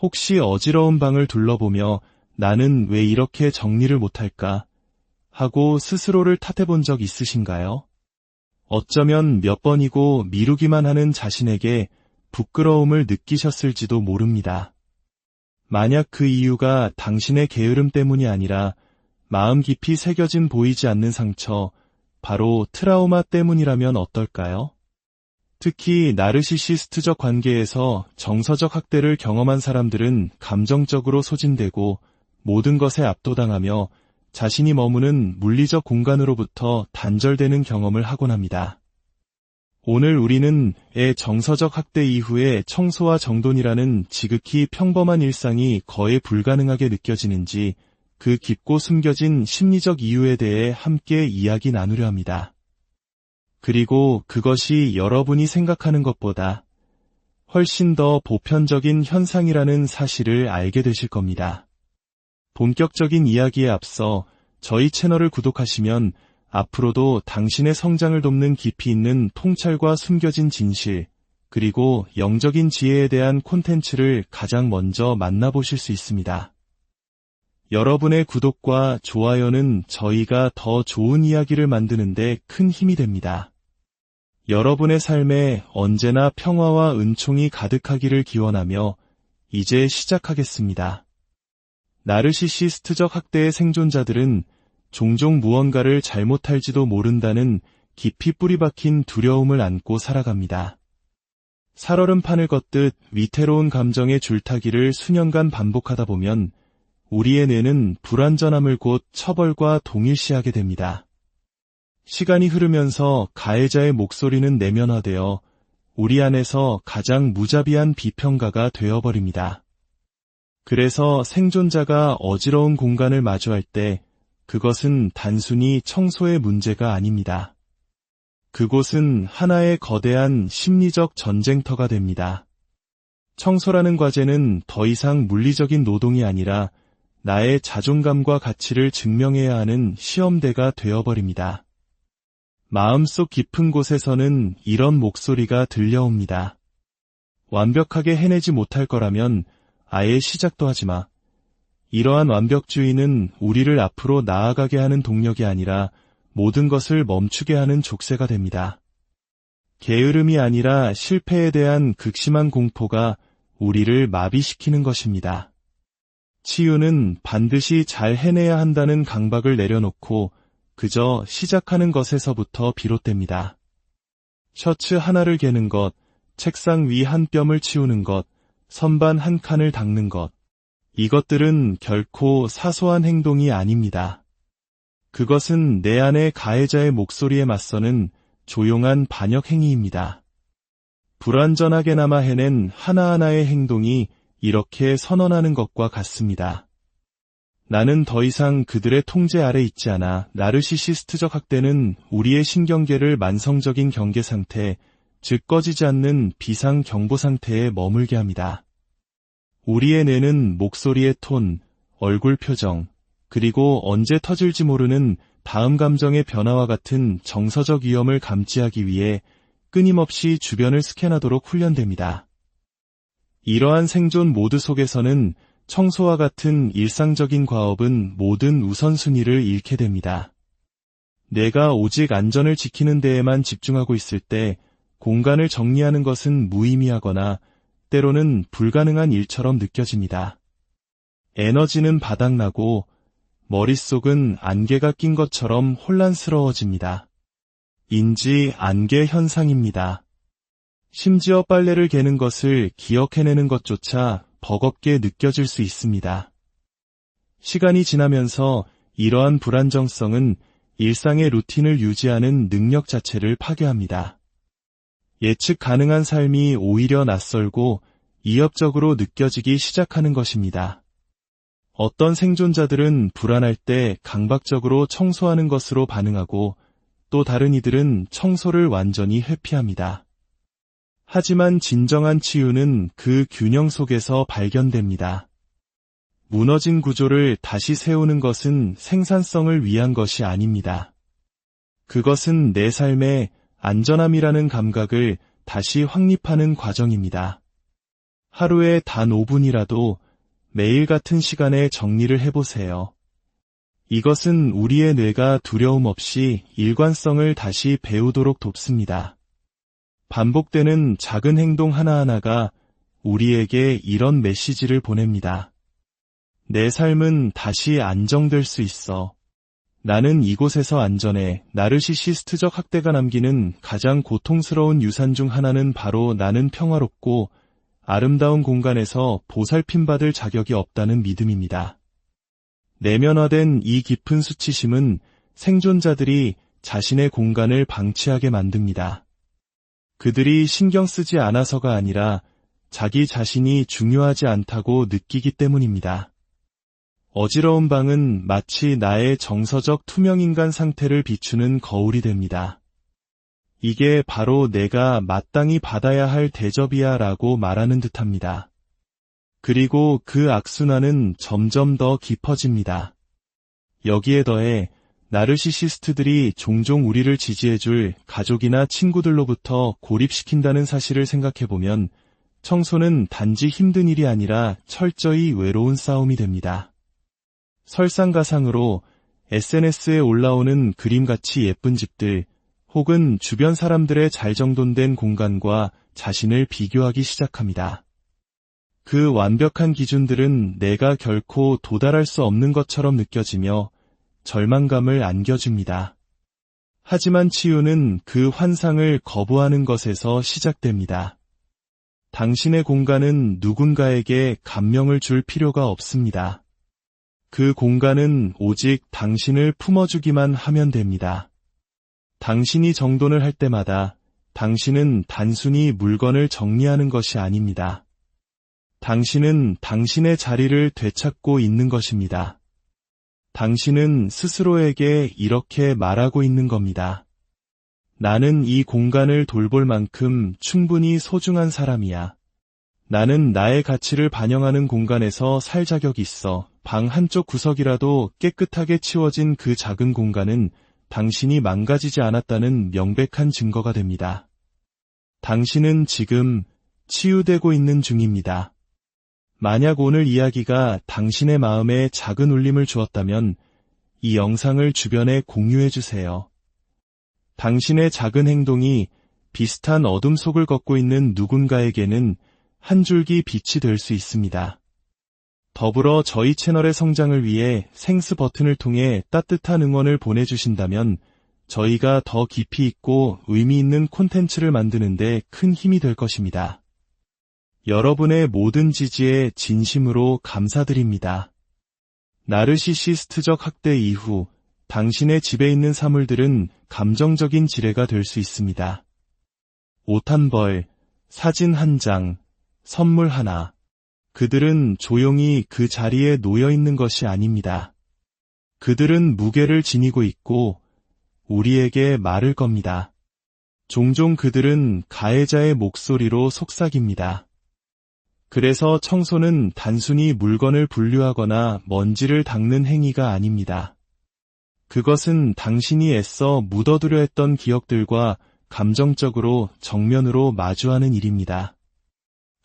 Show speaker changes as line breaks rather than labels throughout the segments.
혹시 어지러운 방을 둘러보며 나는 왜 이렇게 정리를 못할까 하고 스스로를 탓해본 적 있으신가요? 어쩌면 몇 번이고 미루기만 하는 자신에게 부끄러움을 느끼셨을지도 모릅니다. 만약 그 이유가 당신의 게으름 때문이 아니라 마음 깊이 새겨진 보이지 않는 상처, 바로 트라우마 때문이라면 어떨까요? 특히 나르시시스트적 관계에서 정서적 학대를 경험한 사람들은 감정적으로 소진되고 모든 것에 압도당하며 자신이 머무는 물리적 공간으로부터 단절되는 경험을 하곤 합니다. 오늘 우리는 정서적 학대 이후에 청소와 정돈이라는 지극히 평범한 일상이 거의 불가능하게 느껴지는지 그 깊고 숨겨진 심리적 이유에 대해 함께 이야기 나누려 합니다. 그리고 그것이 여러분이 생각하는 것보다 훨씬 더 보편적인 현상이라는 사실을 알게 되실 겁니다. 본격적인 이야기에 앞서 저희 채널을 구독하시면 앞으로도 당신의 성장을 돕는 깊이 있는 통찰과 숨겨진 진실, 그리고 영적인 지혜에 대한 콘텐츠를 가장 먼저 만나보실 수 있습니다. 여러분의 구독과 좋아요는 저희가 더 좋은 이야기를 만드는 데 큰 힘이 됩니다. 여러분의 삶에 언제나 평화와 은총이 가득하기를 기원하며 이제 시작하겠습니다. 나르시시스트적 학대의 생존자들은 종종 무언가를 잘못할지도 모른다는 깊이 뿌리박힌 두려움을 안고 살아갑니다. 살얼음 판을 걷듯 위태로운 감정의 줄타기를 수년간 반복하다 보면 우리의 뇌는 불완전함을 곧 처벌과 동일시하게 됩니다. 시간이 흐르면서 가해자의 목소리는 내면화되어 우리 안에서 가장 무자비한 비평가가 되어버립니다. 그래서 생존자가 어지러운 공간을 마주할 때 그것은 단순히 청소의 문제가 아닙니다. 그곳은 하나의 거대한 심리적 전쟁터가 됩니다. 청소라는 과제는 더 이상 물리적인 노동이 아니라 나의 자존감과 가치를 증명해야 하는 시험대가 되어버립니다. 마음속 깊은 곳에서는 이런 목소리가 들려옵니다. 완벽하게 해내지 못할 거라면 아예 시작도 하지 마. 이러한 완벽주의는 우리를 앞으로 나아가게 하는 동력이 아니라 모든 것을 멈추게 하는 족쇄가 됩니다. 게으름이 아니라 실패에 대한 극심한 공포가 우리를 마비시키는 것입니다. 치유는 반드시 잘 해내야 한다는 강박을 내려놓고 그저 시작하는 것에서부터 비롯됩니다. 셔츠 하나를 개는 것, 책상 위 한 뼘을 치우는 것, 선반 한 칸을 닦는 것. 이것들은 결코 사소한 행동이 아닙니다. 그것은 내 안의 가해자의 목소리에 맞서는 조용한 반역 행위입니다. 불완전하게나마 해낸 하나하나의 행동이 이렇게 선언하는 것과 같습니다. 나는 더 이상 그들의 통제 아래 있지 않아. 나르시시스트적 학대는 우리의 신경계를 만성적인 경계 상태, 즉 꺼지지 않는 비상 경보 상태에 머물게 합니다. 우리의 뇌는 목소리의 톤, 얼굴 표정, 그리고 언제 터질지 모르는 다음 감정의 변화와 같은 정서적 위험을 감지하기 위해 끊임없이 주변을 스캔하도록 훈련됩니다. 이러한 생존 모드 속에서는 청소와 같은 일상적인 과업은 모든 우선순위를 잃게 됩니다. 내가 오직 안전을 지키는 데에만 집중하고 있을 때 공간을 정리하는 것은 무의미하거나 때로는 불가능한 일처럼 느껴집니다. 에너지는 바닥나고 머릿속은 안개가 낀 것처럼 혼란스러워집니다. 인지 안개 현상입니다. 심지어 빨래를 개는 것을 기억해내는 것조차 버겁게 느껴질 수 있습니다. 시간이 지나면서 이러한 불안정성은 일상의 루틴을 유지하는 능력 자체를 파괴합니다. 예측 가능한 삶이 오히려 낯설고 이협적으로 느껴지기 시작하는 것입니다. 어떤 생존자들은 불안할 때 강박적으로 청소하는 것으로 반응하고 또 다른 이들은 청소를 완전히 회피합니다. 하지만 진정한 치유는 그 균형 속에서 발견됩니다. 무너진 구조를 다시 세우는 것은 생산성을 위한 것이 아닙니다. 그것은 내 삶의 안전함이라는 감각을 다시 확립하는 과정입니다. 하루에 단 5분이라도 매일 같은 시간에 정리를 해보세요. 이것은 우리의 뇌가 두려움 없이 일관성을 다시 배우도록 돕습니다. 반복되는 작은 행동 하나하나가 우리에게 이런 메시지를 보냅니다. 내 삶은 다시 안정될 수 있어. 나는 이곳에서 안전해. 나르시시스트적 학대가 남기는 가장 고통스러운 유산 중 하나는 바로 나는 평화롭고 아름다운 공간에서 보살핌받을 자격이 없다는 믿음입니다. 내면화된 이 깊은 수치심은 생존자들이 자신의 공간을 방치하게 만듭니다. 그들이 신경 쓰지 않아서가 아니라 자기 자신이 중요하지 않다고 느끼기 때문입니다. 어지러운 방은 마치 나의 정서적 투명인간 상태를 비추는 거울이 됩니다. 이게 바로 내가 마땅히 받아야 할 대접이야 라고 말하는 듯합니다. 그리고 그 악순환은 점점 더 깊어집니다. 여기에 더해 나르시시스트들이 종종 우리를 지지해줄 가족이나 친구들로부터 고립시킨다는 사실을 생각해보면 청소는 단지 힘든 일이 아니라 철저히 외로운 싸움이 됩니다. 설상가상으로 SNS에 올라오는 그림같이 예쁜 집들 혹은 주변 사람들의 잘 정돈된 공간과 자신을 비교하기 시작합니다. 그 완벽한 기준들은 내가 결코 도달할 수 없는 것처럼 느껴지며 절망감을 안겨줍니다. 하지만 치유는 그 환상을 거부하는 것에서 시작됩니다. 당신의 공간은 누군가에게 감명을 줄 필요가 없습니다. 그 공간은 오직 당신을 품어주기만 하면 됩니다. 당신이 정돈을 할 때마다 당신은 단순히 물건을 정리하는 것이 아닙니다. 당신은 당신의 자리를 되찾고 있는 것입니다. 당신은 스스로에게 이렇게 말하고 있는 겁니다. 나는 이 공간을 돌볼 만큼 충분히 소중한 사람이야. 나는 나의 가치를 반영하는 공간에서 살 자격이 있어. 방 한쪽 구석이라도 깨끗하게 치워진 그 작은 공간은 당신이 망가지지 않았다는 명백한 증거가 됩니다. 당신은 지금 치유되고 있는 중입니다. 만약 오늘 이야기가 당신의 마음에 작은 울림을 주었다면 이 영상을 주변에 공유해주세요. 당신의 작은 행동이 비슷한 어둠 속을 걷고 있는 누군가에게는 한 줄기 빛이 될 수 있습니다. 더불어 저희 채널의 성장을 위해 생스 버튼을 통해 따뜻한 응원을 보내주신다면 저희가 더 깊이 있고 의미 있는 콘텐츠를 만드는 데 큰 힘이 될 것입니다. 여러분의 모든 지지에 진심으로 감사드립니다. 나르시시스트적 학대 이후 당신의 집에 있는 사물들은 감정적인 지뢰가 될 수 있습니다. 옷 한 벌, 사진 한 장, 선물 하나. 그들은 조용히 그 자리에 놓여 있는 것이 아닙니다. 그들은 무게를 지니고 있고 우리에게 말을 겁니다. 종종 그들은 가해자의 목소리로 속삭입니다. 그래서 청소는 단순히 물건을 분류하거나 먼지를 닦는 행위가 아닙니다. 그것은 당신이 애써 묻어두려 했던 기억들과 감정적으로 정면으로 마주하는 일입니다.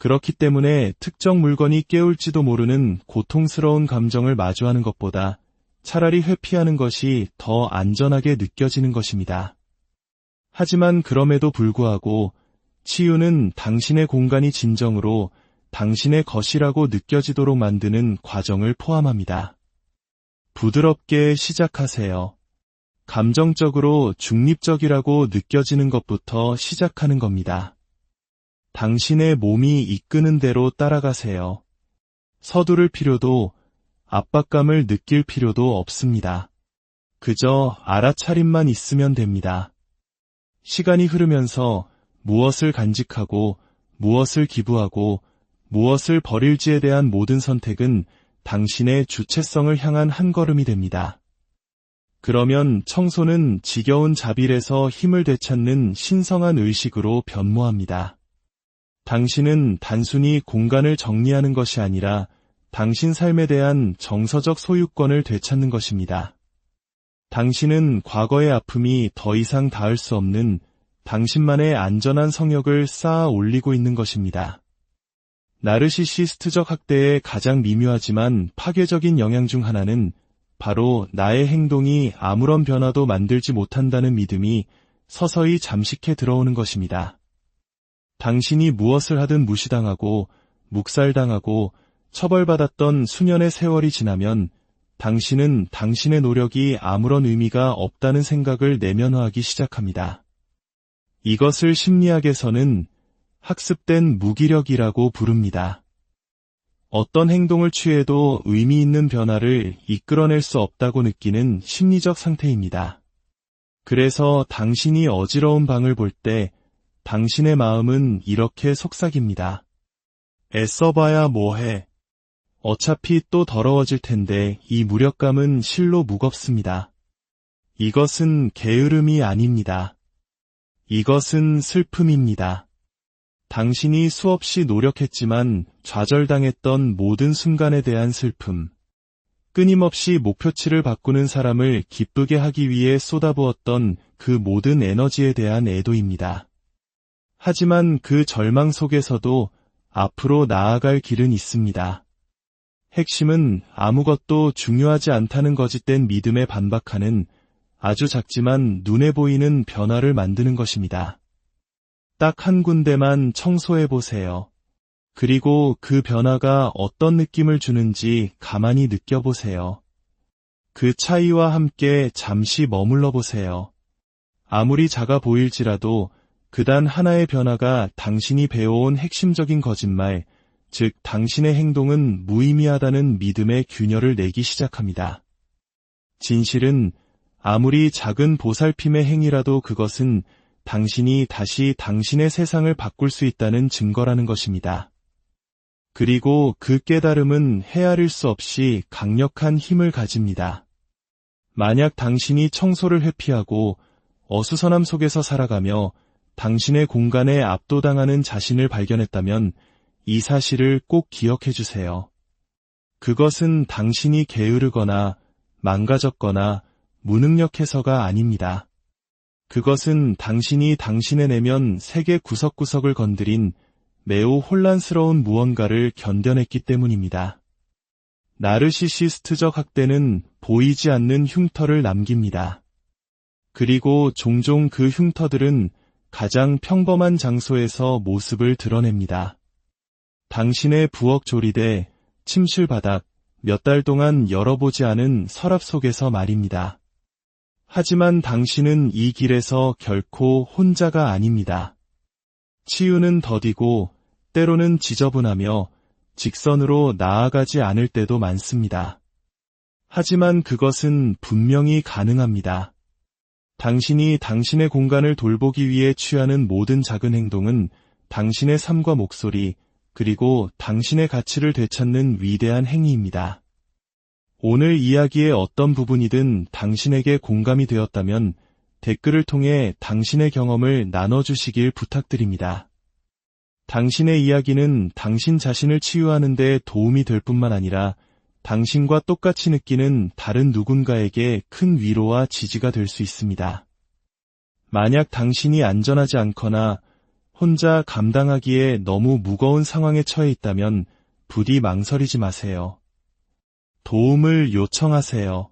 그렇기 때문에 특정 물건이 깨울지도 모르는 고통스러운 감정을 마주하는 것보다 차라리 회피하는 것이 더 안전하게 느껴지는 것입니다. 하지만 그럼에도 불구하고 치유는 당신의 공간이 진정으로 당신의 것이라고 느껴지도록 만드는 과정을 포함합니다. 부드럽게 시작하세요. 감정적으로 중립적이라고 느껴지는 것부터 시작하는 겁니다. 당신의 몸이 이끄는 대로 따라가세요. 서두를 필요도 압박감을 느낄 필요도 없습니다. 그저 알아차림만 있으면 됩니다. 시간이 흐르면서 무엇을 간직하고 무엇을 기부하고 무엇을 버릴지에 대한 모든 선택은 당신의 주체성을 향한 한 걸음이 됩니다. 그러면 청소는 지겨운 자빌에서 힘을 되찾는 신성한 의식으로 변모합니다. 당신은 단순히 공간을 정리하는 것이 아니라 당신 삶에 대한 정서적 소유권을 되찾는 것입니다. 당신은 과거의 아픔이 더 이상 닿을 수 없는 당신만의 안전한 성역을 쌓아 올리고 있는 것입니다. 나르시시스트적 학대의 가장 미묘하지만 파괴적인 영향 중 하나는 바로 나의 행동이 아무런 변화도 만들지 못한다는 믿음이 서서히 잠식해 들어오는 것입니다. 당신이 무엇을 하든 무시당하고 묵살당하고 처벌받았던 수년의 세월이 지나면 당신은 당신의 노력이 아무런 의미가 없다는 생각을 내면화하기 시작합니다. 이것을 심리학에서는 학습된 무기력이라고 부릅니다. 어떤 행동을 취해도 의미 있는 변화를 이끌어낼 수 없다고 느끼는 심리적 상태입니다. 그래서 당신이 어지러운 방을 볼 때 당신의 마음은 이렇게 속삭입니다. 애써봐야 뭐해. 어차피 또 더러워질 텐데 이 무력감은 실로 무겁습니다. 이것은 게으름이 아닙니다. 이것은 슬픔입니다. 당신이 수없이 노력했지만 좌절당했던 모든 순간에 대한 슬픔, 끊임없이 목표치를 바꾸는 사람을 기쁘게 하기 위해 쏟아부었던 그 모든 에너지에 대한 애도입니다. 하지만 그 절망 속에서도 앞으로 나아갈 길은 있습니다. 핵심은 아무것도 중요하지 않다는 거짓된 믿음에 반박하는 아주 작지만 눈에 보이는 변화를 만드는 것입니다. 딱 한 군데만 청소해보세요. 그리고 그 변화가 어떤 느낌을 주는지 가만히 느껴보세요. 그 차이와 함께 잠시 머물러 보세요. 아무리 작아 보일지라도 그단 하나의 변화가 당신이 배워온 핵심적인 거짓말, 즉 당신의 행동은 무의미하다는 믿음의 균열을 내기 시작합니다. 진실은 아무리 작은 보살핌의 행위라도 그것은 당신이 다시 당신의 세상을 바꿀 수 있다는 증거라는 것입니다. 그리고 그 깨달음은 헤아릴 수 없이 강력한 힘을 가집니다. 만약 당신이 청소를 회피하고 어수선함 속에서 살아가며 당신의 공간에 압도당하는 자신을 발견했다면 이 사실을 꼭 기억해 주세요. 그것은 당신이 게으르거나 망가졌거나 무능력해서가 아닙니다. 그것은 당신이 당신의 내면 세계 구석구석을 건드린 매우 혼란스러운 무언가를 견뎌냈기 때문입니다. 나르시시스트적 학대는 보이지 않는 흉터를 남깁니다. 그리고 종종 그 흉터들은 가장 평범한 장소에서 모습을 드러냅니다. 당신의 부엌 조리대, 침실 바닥, 몇 달 동안 열어보지 않은 서랍 속에서 말입니다. 하지만 당신은 이 길에서 결코 혼자가 아닙니다. 치유는 더디고 때로는 지저분하며 직선으로 나아가지 않을 때도 많습니다. 하지만 그것은 분명히 가능합니다. 당신이 당신의 공간을 돌보기 위해 취하는 모든 작은 행동은 당신의 삶과 목소리, 그리고 당신의 가치를 되찾는 위대한 행위입니다. 오늘 이야기의 어떤 부분이든 당신에게 공감이 되었다면 댓글을 통해 당신의 경험을 나눠주시길 부탁드립니다. 당신의 이야기는 당신 자신을 치유하는 데 도움이 될 뿐만 아니라 당신과 똑같이 느끼는 다른 누군가에게 큰 위로와 지지가 될 수 있습니다. 만약 당신이 안전하지 않거나 혼자 감당하기에 너무 무거운 상황에 처해 있다면 부디 망설이지 마세요. 도움을 요청하세요.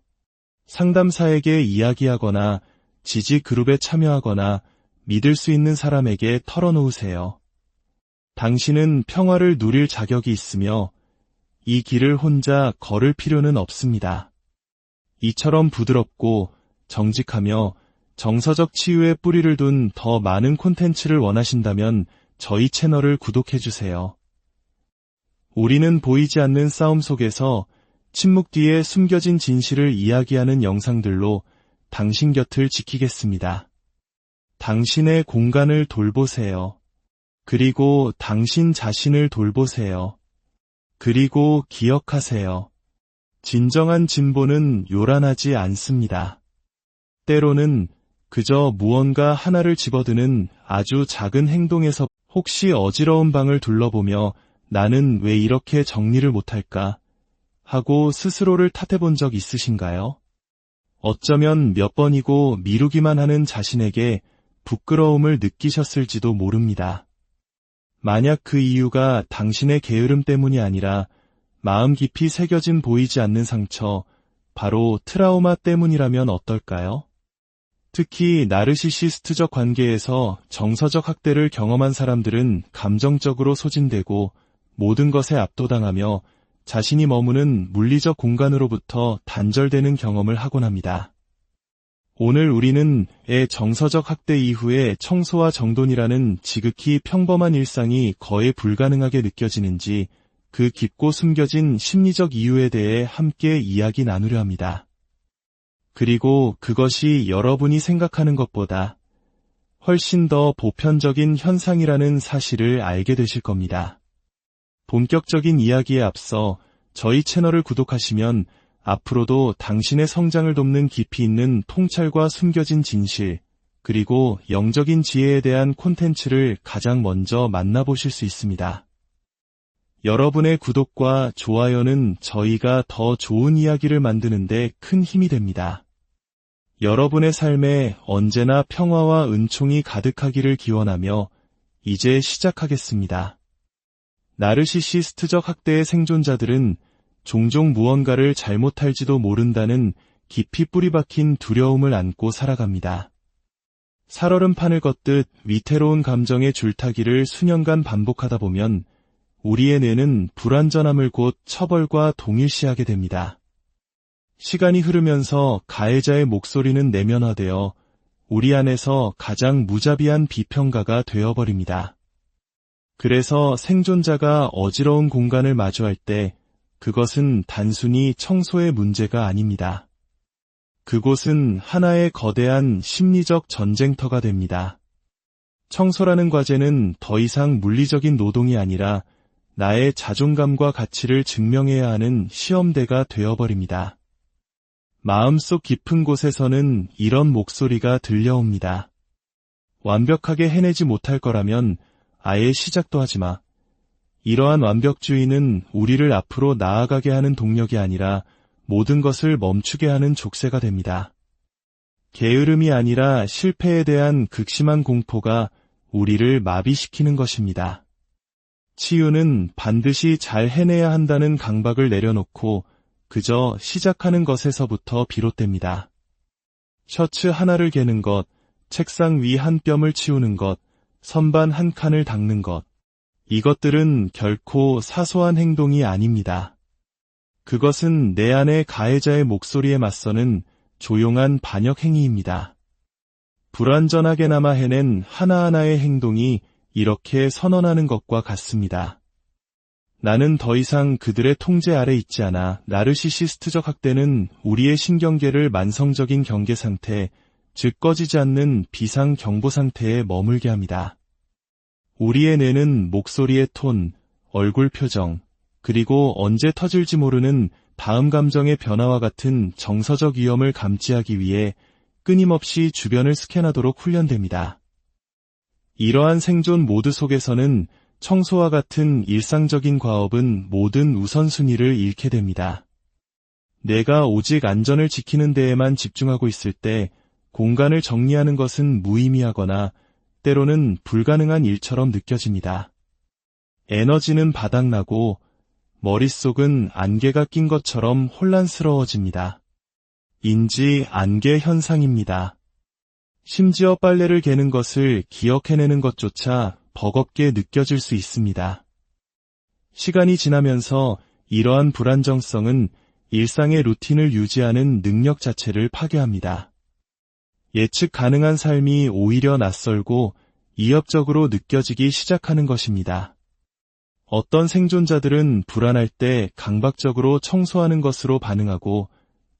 상담사에게 이야기하거나 지지 그룹에 참여하거나 믿을 수 있는 사람에게 털어놓으세요. 당신은 평화를 누릴 자격이 있으며 이 길을 혼자 걸을 필요는 없습니다. 이처럼 부드럽고 정직하며 정서적 치유에 뿌리를 둔 더 많은 콘텐츠를 원하신다면 저희 채널을 구독해주세요. 우리는 보이지 않는 싸움 속에서 침묵 뒤에 숨겨진 진실을 이야기하는 영상들로 당신 곁을 지키겠습니다. 당신의 공간을 돌보세요. 그리고 당신 자신을 돌보세요. 그리고 기억하세요. 진정한 진보는 요란하지 않습니다. 때로는 그저 무언가 하나를 집어드는 아주 작은 행동에서 혹시 어지러운 방을 둘러보며 나는 왜 이렇게 정리를 못할까 하고 스스로를 탓해본 적 있으신가요? 어쩌면 몇 번이고 미루기만 하는 자신에게 부끄러움을 느끼셨을지도 모릅니다. 만약 그 이유가 당신의 게으름 때문이 아니라 마음 깊이 새겨진 보이지 않는 상처, 바로 트라우마 때문이라면 어떨까요? 특히 나르시시스트적 관계에서 정서적 학대를 경험한 사람들은 감정적으로 소진되고 모든 것에 압도당하며 자신이 머무는 물리적 공간으로부터 단절되는 경험을 하곤 합니다. 오늘 우리는 정서적 학대 이후에 청소와 정돈이라는 지극히 평범한 일상이 거의 불가능하게 느껴지는지 그 깊고 숨겨진 심리적 이유에 대해 함께 이야기 나누려 합니다. 그리고 그것이 여러분이 생각하는 것보다 훨씬 더 보편적인 현상이라는 사실을 알게 되실 겁니다. 본격적인 이야기에 앞서 저희 채널을 구독하시면 앞으로도 당신의 성장을 돕는 깊이 있는 통찰과 숨겨진 진실, 그리고 영적인 지혜에 대한 콘텐츠를 가장 먼저 만나보실 수 있습니다. 여러분의 구독과 좋아요는 저희가 더 좋은 이야기를 만드는 데 큰 힘이 됩니다. 여러분의 삶에 언제나 평화와 은총이 가득하기를 기원하며 이제 시작하겠습니다. 나르시시스트적 학대의 생존자들은 종종 무언가를 잘못할지도 모른다는 깊이 뿌리박힌 두려움을 안고 살아갑니다. 살얼음판을 걷듯 위태로운 감정의 줄타기를 수년간 반복하다 보면 우리의 뇌는 불완전함을 곧 처벌과 동일시하게 됩니다. 시간이 흐르면서 가해자의 목소리는 내면화되어 우리 안에서 가장 무자비한 비평가가 되어버립니다. 그래서 생존자가 어지러운 공간을 마주할 때 그것은 단순히 청소의 문제가 아닙니다. 그곳은 하나의 거대한 심리적 전쟁터가 됩니다. 청소라는 과제는 더 이상 물리적인 노동이 아니라 나의 자존감과 가치를 증명해야 하는 시험대가 되어버립니다. 마음속 깊은 곳에서는 이런 목소리가 들려옵니다. 완벽하게 해내지 못할 거라면 아예 시작도 하지 마. 이러한 완벽주의는 우리를 앞으로 나아가게 하는 동력이 아니라 모든 것을 멈추게 하는 족쇄가 됩니다. 게으름이 아니라 실패에 대한 극심한 공포가 우리를 마비시키는 것입니다. 치유는 반드시 잘 해내야 한다는 강박을 내려놓고 그저 시작하는 것에서부터 비롯됩니다. 셔츠 하나를 개는 것, 책상 위 한 뼘을 치우는 것, 선반 한 칸을 닦는 것. 이것들은 결코 사소한 행동이 아닙니다. 그것은 내 안의 가해자의 목소리에 맞서는 조용한 반역 행위입니다. 불완전하게나마 해낸 하나하나의 행동이 이렇게 선언하는 것과 같습니다. 나는 더 이상 그들의 통제 아래 있지 않아. 나르시시스트적 학대는 우리의 신경계를 만성적인 경계 상태, 즉 꺼지지 않는 비상 경보 상태에 머물게 합니다. 우리의 뇌는 목소리의 톤, 얼굴 표정, 그리고 언제 터질지 모르는 다음 감정의 변화와 같은 정서적 위험을 감지하기 위해 끊임없이 주변을 스캔하도록 훈련됩니다. 이러한 생존 모드 속에서는 청소와 같은 일상적인 과업은 모든 우선순위를 잃게 됩니다. 내가 오직 안전을 지키는 데에만 집중하고 있을 때 공간을 정리하는 것은 무의미하거나 때로는 불가능한 일처럼 느껴집니다. 에너지는 바닥나고 머릿속은 안개가 낀 것처럼 혼란스러워집니다. 인지 안개 현상입니다. 심지어 빨래를 개는 것을 기억해내는 것조차 버겁게 느껴질 수 있습니다. 시간이 지나면서 이러한 불안정성은 일상의 루틴을 유지하는 능력 자체를 파괴합니다. 예측 가능한 삶이 오히려 낯설고 이협적으로 느껴지기 시작하는 것입니다. 어떤 생존자들은 불안할 때 강박적으로 청소하는 것으로 반응하고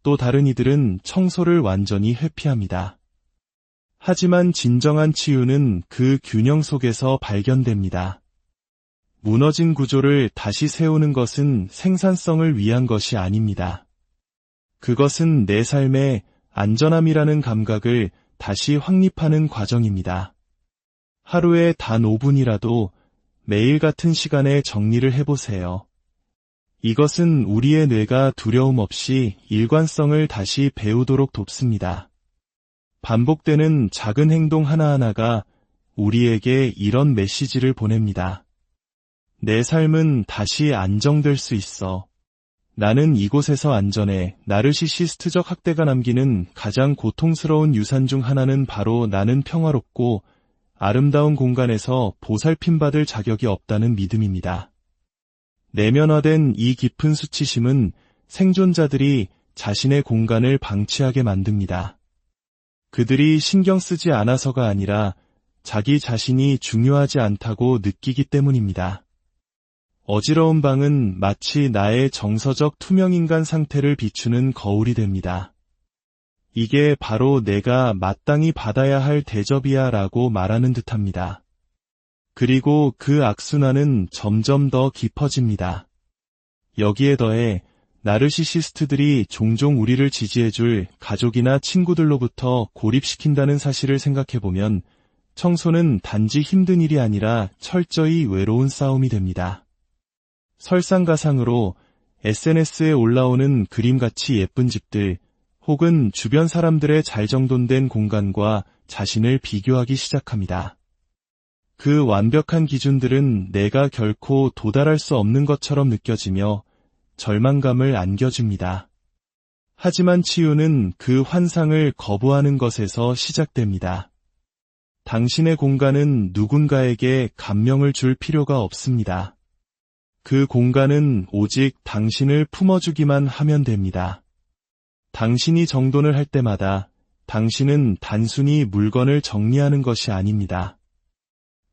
또 다른 이들은 청소를 완전히 회피합니다. 하지만 진정한 치유는 그 균형 속에서 발견됩니다. 무너진 구조를 다시 세우는 것은 생산성을 위한 것이 아닙니다. 그것은 내 삶의 안전함이라는 감각을 다시 확립하는 과정입니다. 하루에 단 5분이라도 매일 같은 시간에 정리를 해보세요. 이것은 우리의 뇌가 두려움 없이 일관성을 다시 배우도록 돕습니다. 반복되는 작은 행동 하나하나가 우리에게 이런 메시지를 보냅니다. 내 삶은 다시 안정될 수 있어. 나는 이곳에서 안전해. 나르시시스트적 학대가 남기는 가장 고통스러운 유산 중 하나는 바로 나는 평화롭고 아름다운 공간에서 보살핌받을 자격이 없다는 믿음입니다. 내면화된 이 깊은 수치심은 생존자들이 자신의 공간을 방치하게 만듭니다. 그들이 신경 쓰지 않아서가 아니라 자기 자신이 중요하지 않다고 느끼기 때문입니다. 어지러운 방은 마치 나의 정서적 투명인간 상태를 비추는 거울이 됩니다. 이게 바로 내가 마땅히 받아야 할 대접이야 라고 말하는 듯합니다. 그리고 그 악순환은 점점 더 깊어집니다. 여기에 더해 나르시시스트들이 종종 우리를 지지해줄 가족이나 친구들로부터 고립시킨다는 사실을 생각해보면 청소는 단지 힘든 일이 아니라 철저히 외로운 싸움이 됩니다. 설상가상으로 SNS에 올라오는 그림같이 예쁜 집들 혹은 주변 사람들의 잘 정돈된 공간과 자신을 비교하기 시작합니다. 그 완벽한 기준들은 내가 결코 도달할 수 없는 것처럼 느껴지며 절망감을 안겨줍니다. 하지만 치유는 그 환상을 거부하는 것에서 시작됩니다. 당신의 공간은 누군가에게 감명을 줄 필요가 없습니다. 그 공간은 오직 당신을 품어주기만 하면 됩니다. 당신이 정돈을 할 때마다 당신은 단순히 물건을 정리하는 것이 아닙니다.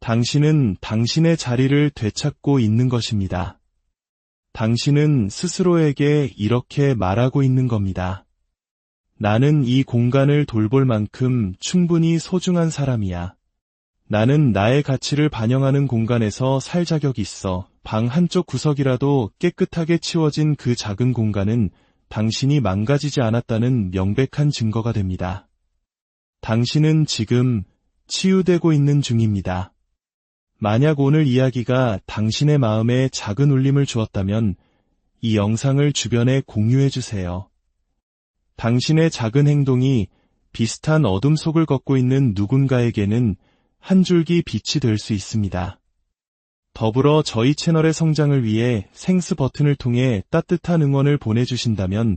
당신은 당신의 자리를 되찾고 있는 것입니다. 당신은 스스로에게 이렇게 말하고 있는 겁니다. 나는 이 공간을 돌볼 만큼 충분히 소중한 사람이야. 나는 나의 가치를 반영하는 공간에서 살 자격이 있어. 방 한쪽 구석이라도 깨끗하게 치워진 그 작은 공간은 당신이 망가지지 않았다는 명백한 증거가 됩니다. 당신은 지금 치유되고 있는 중입니다. 만약 오늘 이야기가 당신의 마음에 작은 울림을 주었다면 이 영상을 주변에 공유해주세요. 당신의 작은 행동이 비슷한 어둠 속을 걷고 있는 누군가에게는 한 줄기 빛이 될 수 있습니다. 더불어 저희 채널의 성장을 위해 생스 버튼을 통해 따뜻한 응원을 보내주신다면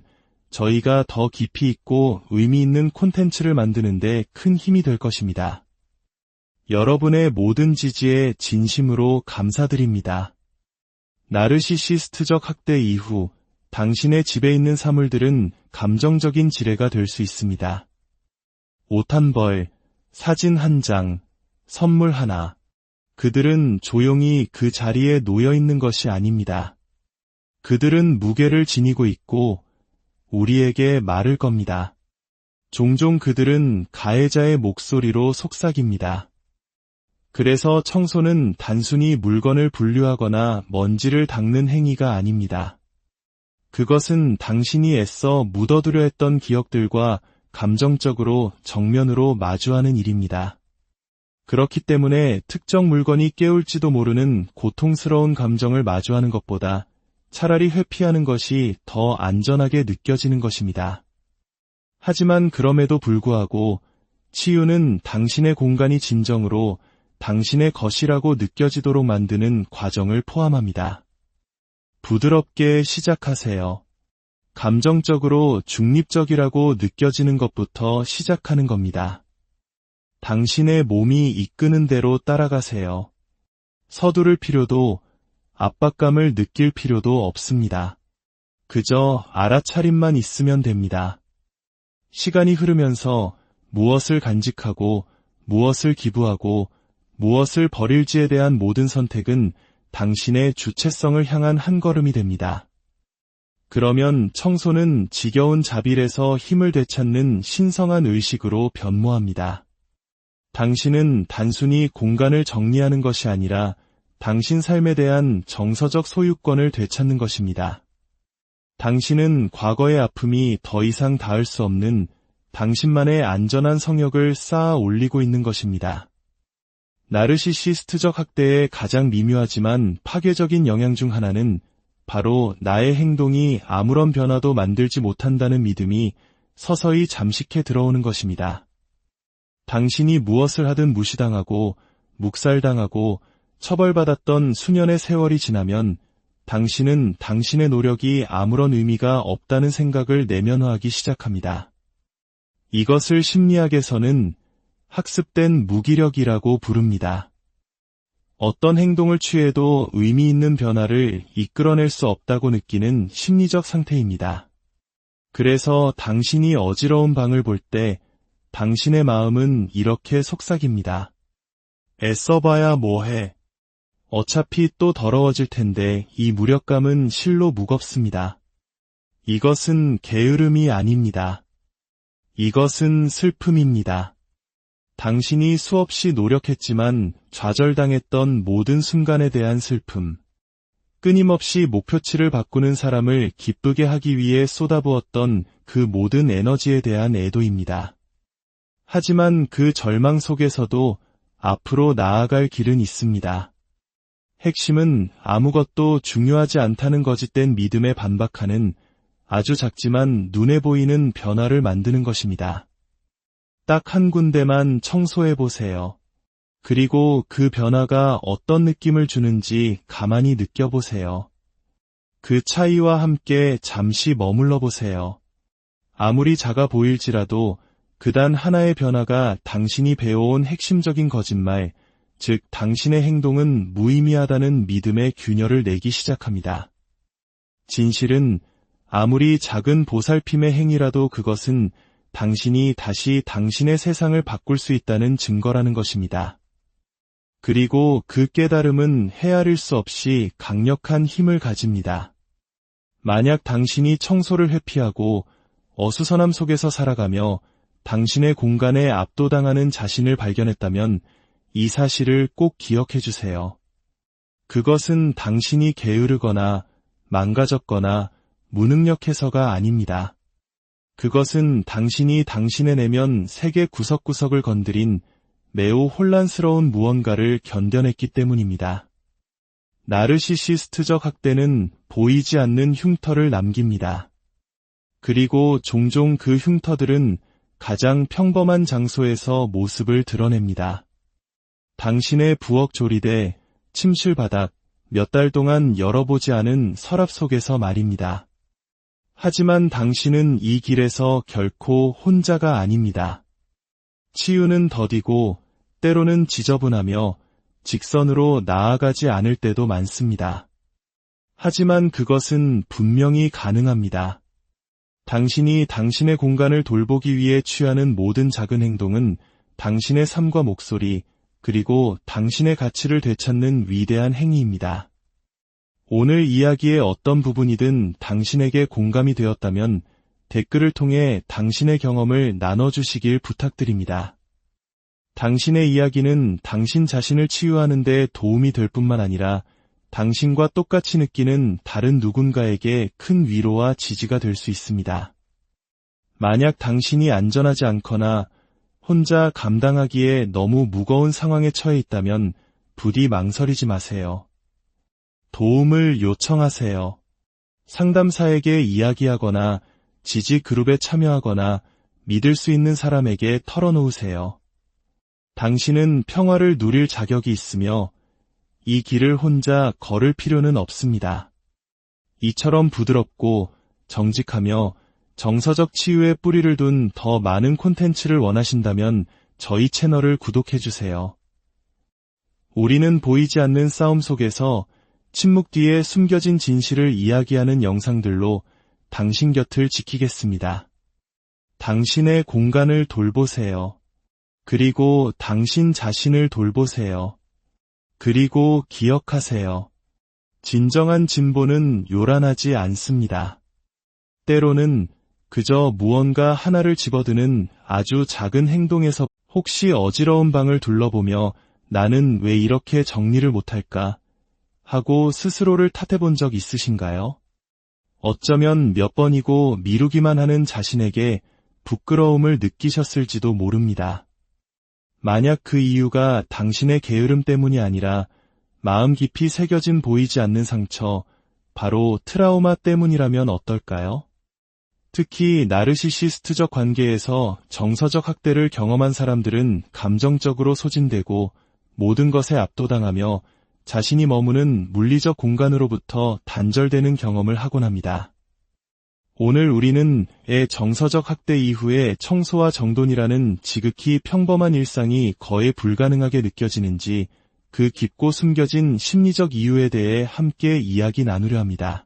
저희가 더 깊이 있고 의미 있는 콘텐츠를 만드는 데 큰 힘이 될 것입니다. 여러분의 모든 지지에 진심으로 감사드립니다. 나르시시스트적 학대 이후 당신의 집에 있는 사물들은 감정적인 지뢰가 될 수 있습니다. 옷 한 벌, 사진 한 장, 선물 하나. 그들은 조용히 그 자리에 놓여 있는 것이 아닙니다. 그들은 무게를 지니고 있고 우리에게 말을 겁니다. 종종 그들은 가해자의 목소리로 속삭입니다. 그래서 청소는 단순히 물건을 분류하거나 먼지를 닦는 행위가 아닙니다. 그것은 당신이 애써 묻어두려 했던 기억들과 감정적으로 정면으로 마주하는 일입니다. 그렇기 때문에 특정 물건이 깨울지도 모르는 고통스러운 감정을 마주하는 것보다 차라리 회피하는 것이 더 안전하게 느껴지는 것입니다. 하지만 그럼에도 불구하고 치유는 당신의 공간이 진정으로 당신의 것이라고 느껴지도록 만드는 과정을 포함합니다. 부드럽게 시작하세요. 감정적으로 중립적이라고 느껴지는 것부터 시작하는 겁니다. 당신의 몸이 이끄는 대로 따라가세요. 서두를 필요도 압박감을 느낄 필요도 없습니다. 그저 알아차림만 있으면 됩니다. 시간이 흐르면서 무엇을 간직하고 무엇을 기부하고 무엇을 버릴지에 대한 모든 선택은 당신의 주체성을 향한 한 걸음이 됩니다. 그러면 청소는 지겨운 자빌에서 힘을 되찾는 신성한 의식으로 변모합니다. 당신은 단순히 공간을 정리하는 것이 아니라 당신 삶에 대한 정서적 소유권을 되찾는 것입니다. 당신은 과거의 아픔이 더 이상 닿을 수 없는 당신만의 안전한 성역을 쌓아 올리고 있는 것입니다. 나르시시스트적 학대의 가장 미묘하지만 파괴적인 영향 중 하나는 바로 나의 행동이 아무런 변화도 만들지 못한다는 믿음이 서서히 잠식해 들어오는 것입니다. 당신이 무엇을 하든 무시당하고 묵살당하고 처벌받았던 수년의 세월이 지나면 당신은 당신의 노력이 아무런 의미가 없다는 생각을 내면화하기 시작합니다. 이것을 심리학에서는 학습된 무기력이라고 부릅니다. 어떤 행동을 취해도 의미 있는 변화를 이끌어낼 수 없다고 느끼는 심리적 상태입니다. 그래서 당신이 어지러운 방을 볼 때 당신의 마음은 이렇게 속삭입니다. 애써봐야 뭐해. 어차피 또 더러워질 텐데 이 무력감은 실로 무겁습니다. 이것은 게으름이 아닙니다. 이것은 슬픔입니다. 당신이 수없이 노력했지만 좌절당했던 모든 순간에 대한 슬픔, 끊임없이 목표치를 바꾸는 사람을 기쁘게 하기 위해 쏟아부었던 그 모든 에너지에 대한 애도입니다. 하지만 그 절망 속에서도 앞으로 나아갈 길은 있습니다. 핵심은 아무것도 중요하지 않다는 거짓된 믿음에 반박하는 아주 작지만 눈에 보이는 변화를 만드는 것입니다. 딱 한 군데만 청소해보세요. 그리고 그 변화가 어떤 느낌을 주는지 가만히 느껴보세요. 그 차이와 함께 잠시 머물러 보세요. 아무리 작아 보일지라도 그단 하나의 변화가 당신이 배워온 핵심적인 거짓말, 즉 당신의 행동은 무의미하다는 믿음의 균열을 내기 시작합니다. 진실은 아무리 작은 보살핌의 행위라도 그것은 당신이 다시 당신의 세상을 바꿀 수 있다는 증거라는 것입니다. 그리고 그 깨달음은 헤아릴 수 없이 강력한 힘을 가집니다. 만약 당신이 청소를 회피하고 어수선함 속에서 살아가며 당신의 공간에 압도당하는 자신을 발견했다면 이 사실을 꼭 기억해 주세요. 그것은 당신이 게으르거나 망가졌거나 무능력해서가 아닙니다. 그것은 당신이 당신의 내면 세계 구석구석을 건드린 매우 혼란스러운 무언가를 견뎌냈기 때문입니다. 나르시시스트적 학대는 보이지 않는 흉터를 남깁니다. 그리고 종종 그 흉터들은 가장 평범한 장소에서 모습을 드러냅니다. 당신의 부엌 조리대, 침실 바닥, 몇 달 동안 열어보지 않은 서랍 속에서 말입니다. 하지만 당신은 이 길에서 결코 혼자가 아닙니다. 치유는 더디고 때로는 지저분하며 직선으로 나아가지 않을 때도 많습니다. 하지만 그것은 분명히 가능합니다. 당신이 당신의 공간을 돌보기 위해 취하는 모든 작은 행동은 당신의 삶과 목소리, 그리고 당신의 가치를 되찾는 위대한 행위입니다. 오늘 이야기의 어떤 부분이든 당신에게 공감이 되었다면 댓글을 통해 당신의 경험을 나눠주시길 부탁드립니다. 당신의 이야기는 당신 자신을 치유하는 데 도움이 될 뿐만 아니라 당신과 똑같이 느끼는 다른 누군가에게 큰 위로와 지지가 될 수 있습니다. 만약 당신이 안전하지 않거나 혼자 감당하기에 너무 무거운 상황에 처해 있다면 부디 망설이지 마세요. 도움을 요청하세요. 상담사에게 이야기하거나 지지 그룹에 참여하거나 믿을 수 있는 사람에게 털어놓으세요. 당신은 평화를 누릴 자격이 있으며 이 길을 혼자 걸을 필요는 없습니다. 이처럼 부드럽고 정직하며 정서적 치유에 뿌리를 둔 더 많은 콘텐츠를 원하신다면 저희 채널을 구독해주세요. 우리는 보이지 않는 싸움 속에서 침묵 뒤에 숨겨진 진실을 이야기하는 영상들로 당신 곁을 지키겠습니다. 당신의 공간을 돌보세요. 그리고 당신 자신을 돌보세요. 그리고 기억하세요. 진정한 진보는 요란하지 않습니다. 때로는 그저 무언가 하나를 집어드는 아주 작은 행동에서 혹시 어지러운 방을 둘러보며 나는 왜 이렇게 정리를 못할까? 하고 스스로를 탓해본 적 있으신가요? 어쩌면 몇 번이고 미루기만 하는 자신에게 부끄러움을 느끼셨을지도 모릅니다. 만약 그 이유가 당신의 게으름 때문이 아니라 마음 깊이 새겨진 보이지 않는 상처, 바로 트라우마 때문이라면 어떨까요? 특히 나르시시스트적 관계에서 정서적 학대를 경험한 사람들은 감정적으로 소진되고 모든 것에 압도당하며 자신이 머무는 물리적 공간으로부터 단절되는 경험을 하곤 합니다. 오늘 우리는 애 정서적 학대 이후에 청소와 정돈이라는 지극히 평범한 일상이 거의 불가능하게 느껴지는지 그 깊고 숨겨진 심리적 이유에 대해 함께 이야기 나누려 합니다.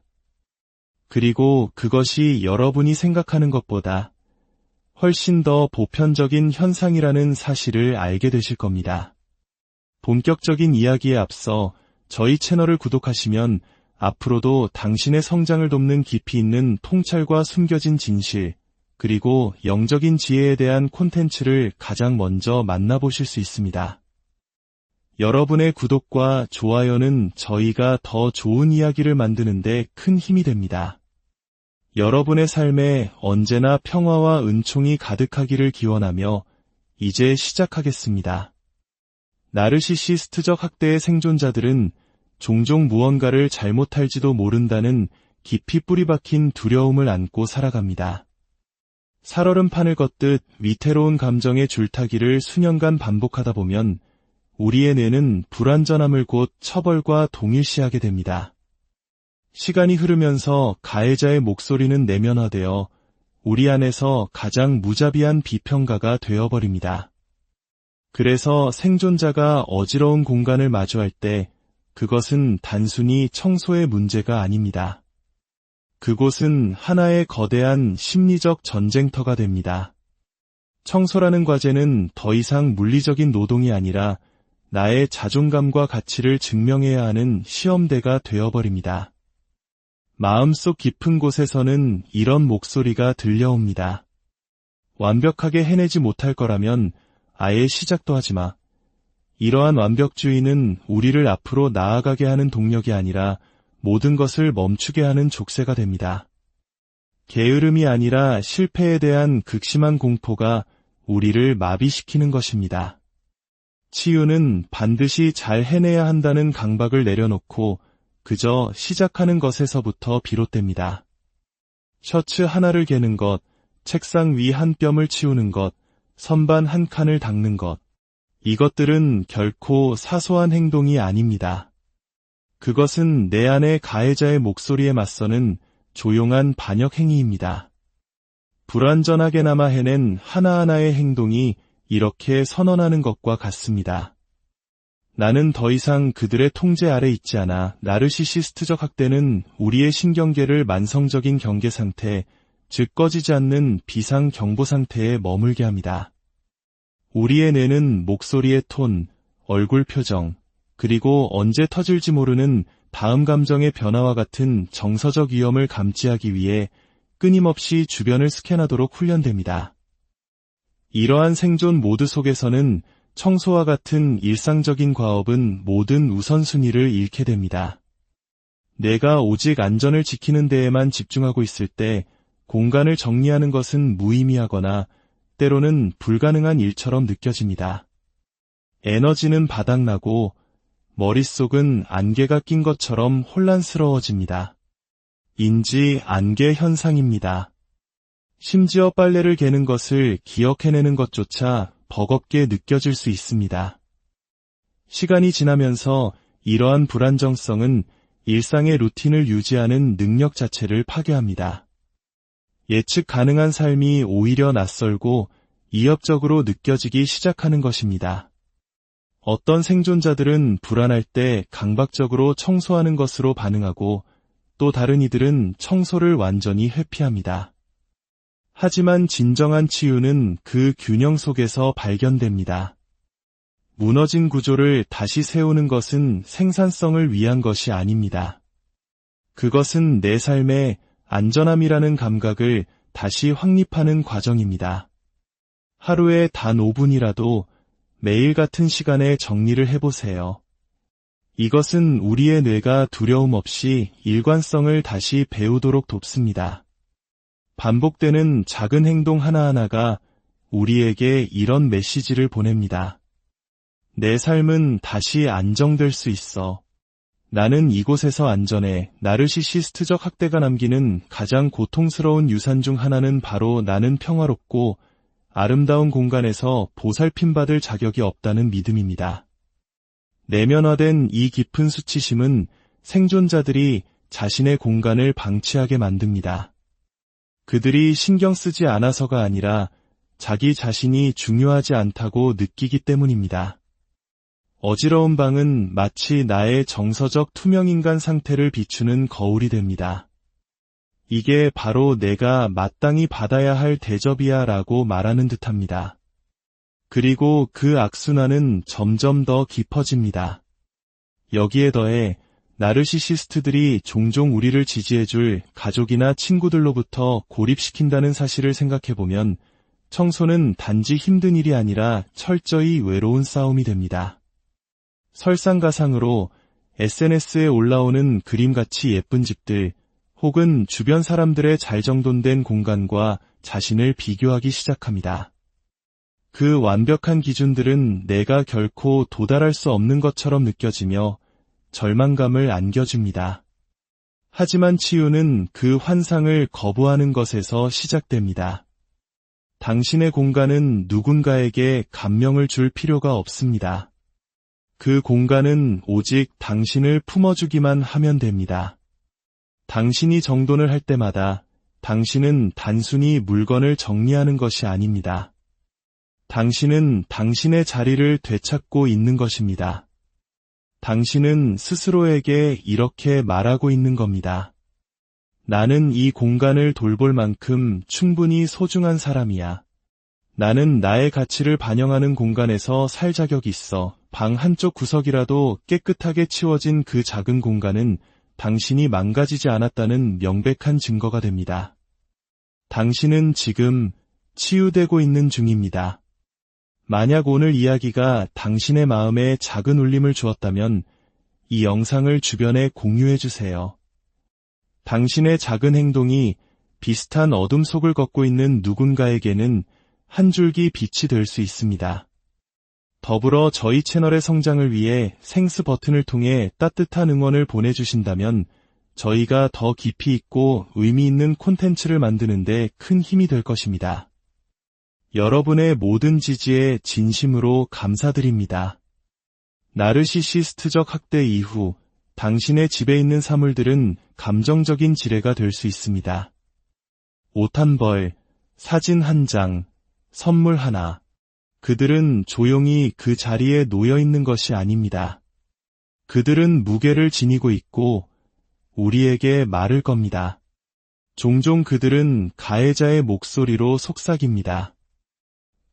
그리고 그것이 여러분이 생각하는 것보다 훨씬 더 보편적인 현상이라는 사실을 알게 되실 겁니다. 본격적인 이야기에 앞서 저희 채널을 구독하시면 앞으로도 당신의 성장을 돕는 깊이 있는 통찰과 숨겨진 진실, 그리고 영적인 지혜에 대한 콘텐츠를 가장 먼저 만나보실 수 있습니다. 여러분의 구독과 좋아요는 저희가 더 좋은 이야기를 만드는 데 큰 힘이 됩니다. 여러분의 삶에 언제나 평화와 은총이 가득하기를 기원하며 이제 시작하겠습니다. 나르시시스트적 학대의 생존자들은 종종 무언가를 잘못할지도 모른다는 깊이 뿌리박힌 두려움을 안고 살아갑니다. 살얼음판을 걷듯 위태로운 감정의 줄타기를 수년간 반복하다 보면 우리의 뇌는 불완전함을 곧 처벌과 동일시하게 됩니다. 시간이 흐르면서 가해자의 목소리는 내면화되어 우리 안에서 가장 무자비한 비평가가 되어버립니다. 그래서 생존자가 어지러운 공간을 마주할 때 그것은 단순히 청소의 문제가 아닙니다. 그곳은 하나의 거대한 심리적 전쟁터가 됩니다. 청소라는 과제는 더 이상 물리적인 노동이 아니라 나의 자존감과 가치를 증명해야 하는 시험대가 되어버립니다. 마음속 깊은 곳에서는 이런 목소리가 들려옵니다. 완벽하게 해내지 못할 거라면 아예 시작도 하지 마. 이러한 완벽주의는 우리를 앞으로 나아가게 하는 동력이 아니라 모든 것을 멈추게 하는 족쇄가 됩니다. 게으름이 아니라 실패에 대한 극심한 공포가 우리를 마비시키는 것입니다. 치유는 반드시 잘 해내야 한다는 강박을 내려놓고 그저 시작하는 것에서부터 비롯됩니다. 셔츠 하나를 개는 것, 책상 위 한 뼘을 치우는 것, 선반 한 칸을 닦는 것. 이것들은 결코 사소한 행동이 아닙니다. 그것은 내 안의 가해자의 목소리에 맞서는 조용한 반역 행위입니다. 불완전하게나마 해낸 하나하나의 행동이 이렇게 선언하는 것과 같습니다. 나는 더 이상 그들의 통제 아래 있지 않아. 나르시시스트적 학대는 우리의 신경계를 만성적인 경계 상태, 즉 꺼지지 않는 비상 경보 상태에 머물게 합니다. 우리의 뇌는 목소리의 톤, 얼굴 표정, 그리고 언제 터질지 모르는 다음 감정의 변화와 같은 정서적 위험을 감지하기 위해 끊임없이 주변을 스캔하도록 훈련됩니다. 이러한 생존 모드 속에서는 청소와 같은 일상적인 과업은 모든 우선순위를 잃게 됩니다. 내가 오직 안전을 지키는 데에만 집중하고 있을 때 공간을 정리하는 것은 무의미하거나 때로는 불가능한 일처럼 느껴집니다. 에너지는 바닥나고 머릿속은 안개가 낀 것처럼 혼란스러워집니다. 인지 안개 현상입니다. 심지어 빨래를 개는 것을 기억해내는 것조차 버겁게 느껴질 수 있습니다. 시간이 지나면서 이러한 불안정성은 일상의 루틴을 유지하는 능력 자체를 파괴합니다. 예측 가능한 삶이 오히려 낯설고 이협적으로 느껴지기 시작하는 것입니다. 어떤 생존자들은 불안할 때 강박적으로 청소하는 것으로 반응하고 또 다른 이들은 청소를 완전히 회피합니다. 하지만 진정한 치유는 그 균형 속에서 발견됩니다. 무너진 구조를 다시 세우는 것은 생산성을 위한 것이 아닙니다. 그것은 내 삶의 안전함이라는 감각을 다시 확립하는 과정입니다. 하루에 단 5분이라도 매일 같은 시간에 정리를 해보세요. 이것은 우리의 뇌가 두려움 없이 일관성을 다시 배우도록 돕습니다. 반복되는 작은 행동 하나하나가 우리에게 이런 메시지를 보냅니다. 내 삶은 다시 안정될 수 있어. 나는 이곳에서 안전해. 나르시시스트적 학대가 남기는 가장 고통스러운 유산 중 하나는 바로 나는 평화롭고 아름다운 공간에서 보살핌받을 자격이 없다는 믿음입니다. 내면화된 이 깊은 수치심은 생존자들이 자신의 공간을 방치하게 만듭니다. 그들이 신경 쓰지 않아서가 아니라 자기 자신이 중요하지 않다고 느끼기 때문입니다. 어지러운 방은 마치 나의 정서적 투명인간 상태를 비추는 거울이 됩니다. 이게 바로 내가 마땅히 받아야 할 대접이야 라고 말하는 듯합니다. 그리고 그 악순환은 점점 더 깊어집니다. 여기에 더해 나르시시스트들이 종종 우리를 지지해줄 가족이나 친구들로부터 고립시킨다는 사실을 생각해보면 청소는 단지 힘든 일이 아니라 철저히 외로운 싸움이 됩니다. 설상가상으로 SNS에 올라오는 그림같이 예쁜 집들 혹은 주변 사람들의 잘 정돈된 공간과 자신을 비교하기 시작합니다. 그 완벽한 기준들은 내가 결코 도달할 수 없는 것처럼 느껴지며 절망감을 안겨줍니다. 하지만 치유는 그 환상을 거부하는 것에서 시작됩니다. 당신의 공간은 누군가에게 감명을 줄 필요가 없습니다. 그 공간은 오직 당신을 품어주기만 하면 됩니다. 당신이 정돈을 할 때마다 당신은 단순히 물건을 정리하는 것이 아닙니다. 당신은 당신의 자리를 되찾고 있는 것입니다. 당신은 스스로에게 이렇게 말하고 있는 겁니다. 나는 이 공간을 돌볼 만큼 충분히 소중한 사람이야. 나는 나의 가치를 반영하는 공간에서 살 자격이 있어. 방 한쪽 구석이라도 깨끗하게 치워진 그 작은 공간은 당신이 망가지지 않았다는 명백한 증거가 됩니다. 당신은 지금 치유되고 있는 중입니다. 만약 오늘 이야기가 당신의 마음에 작은 울림을 주었다면 이 영상을 주변에 공유해주세요. 당신의 작은 행동이 비슷한 어둠 속을 걷고 있는 누군가에게는 한 줄기 빛이 될 수 있습니다. 더불어 저희 채널의 성장을 위해 생스 버튼을 통해 따뜻한 응원을 보내주신다면 저희가 더 깊이 있고 의미 있는 콘텐츠를 만드는 데 큰 힘이 될 것입니다. 여러분의 모든 지지에 진심으로 감사드립니다. 나르시시스트적 학대 이후 당신의 집에 있는 사물들은 감정적인 지뢰가 될 수 있습니다. 옷 한 벌, 사진 한 장, 선물 하나. 그들은 조용히 그 자리에 놓여 있는 것이 아닙니다. 그들은 무게를 지니고 있고 우리에게 말을 겁니다. 종종 그들은 가해자의 목소리로 속삭입니다.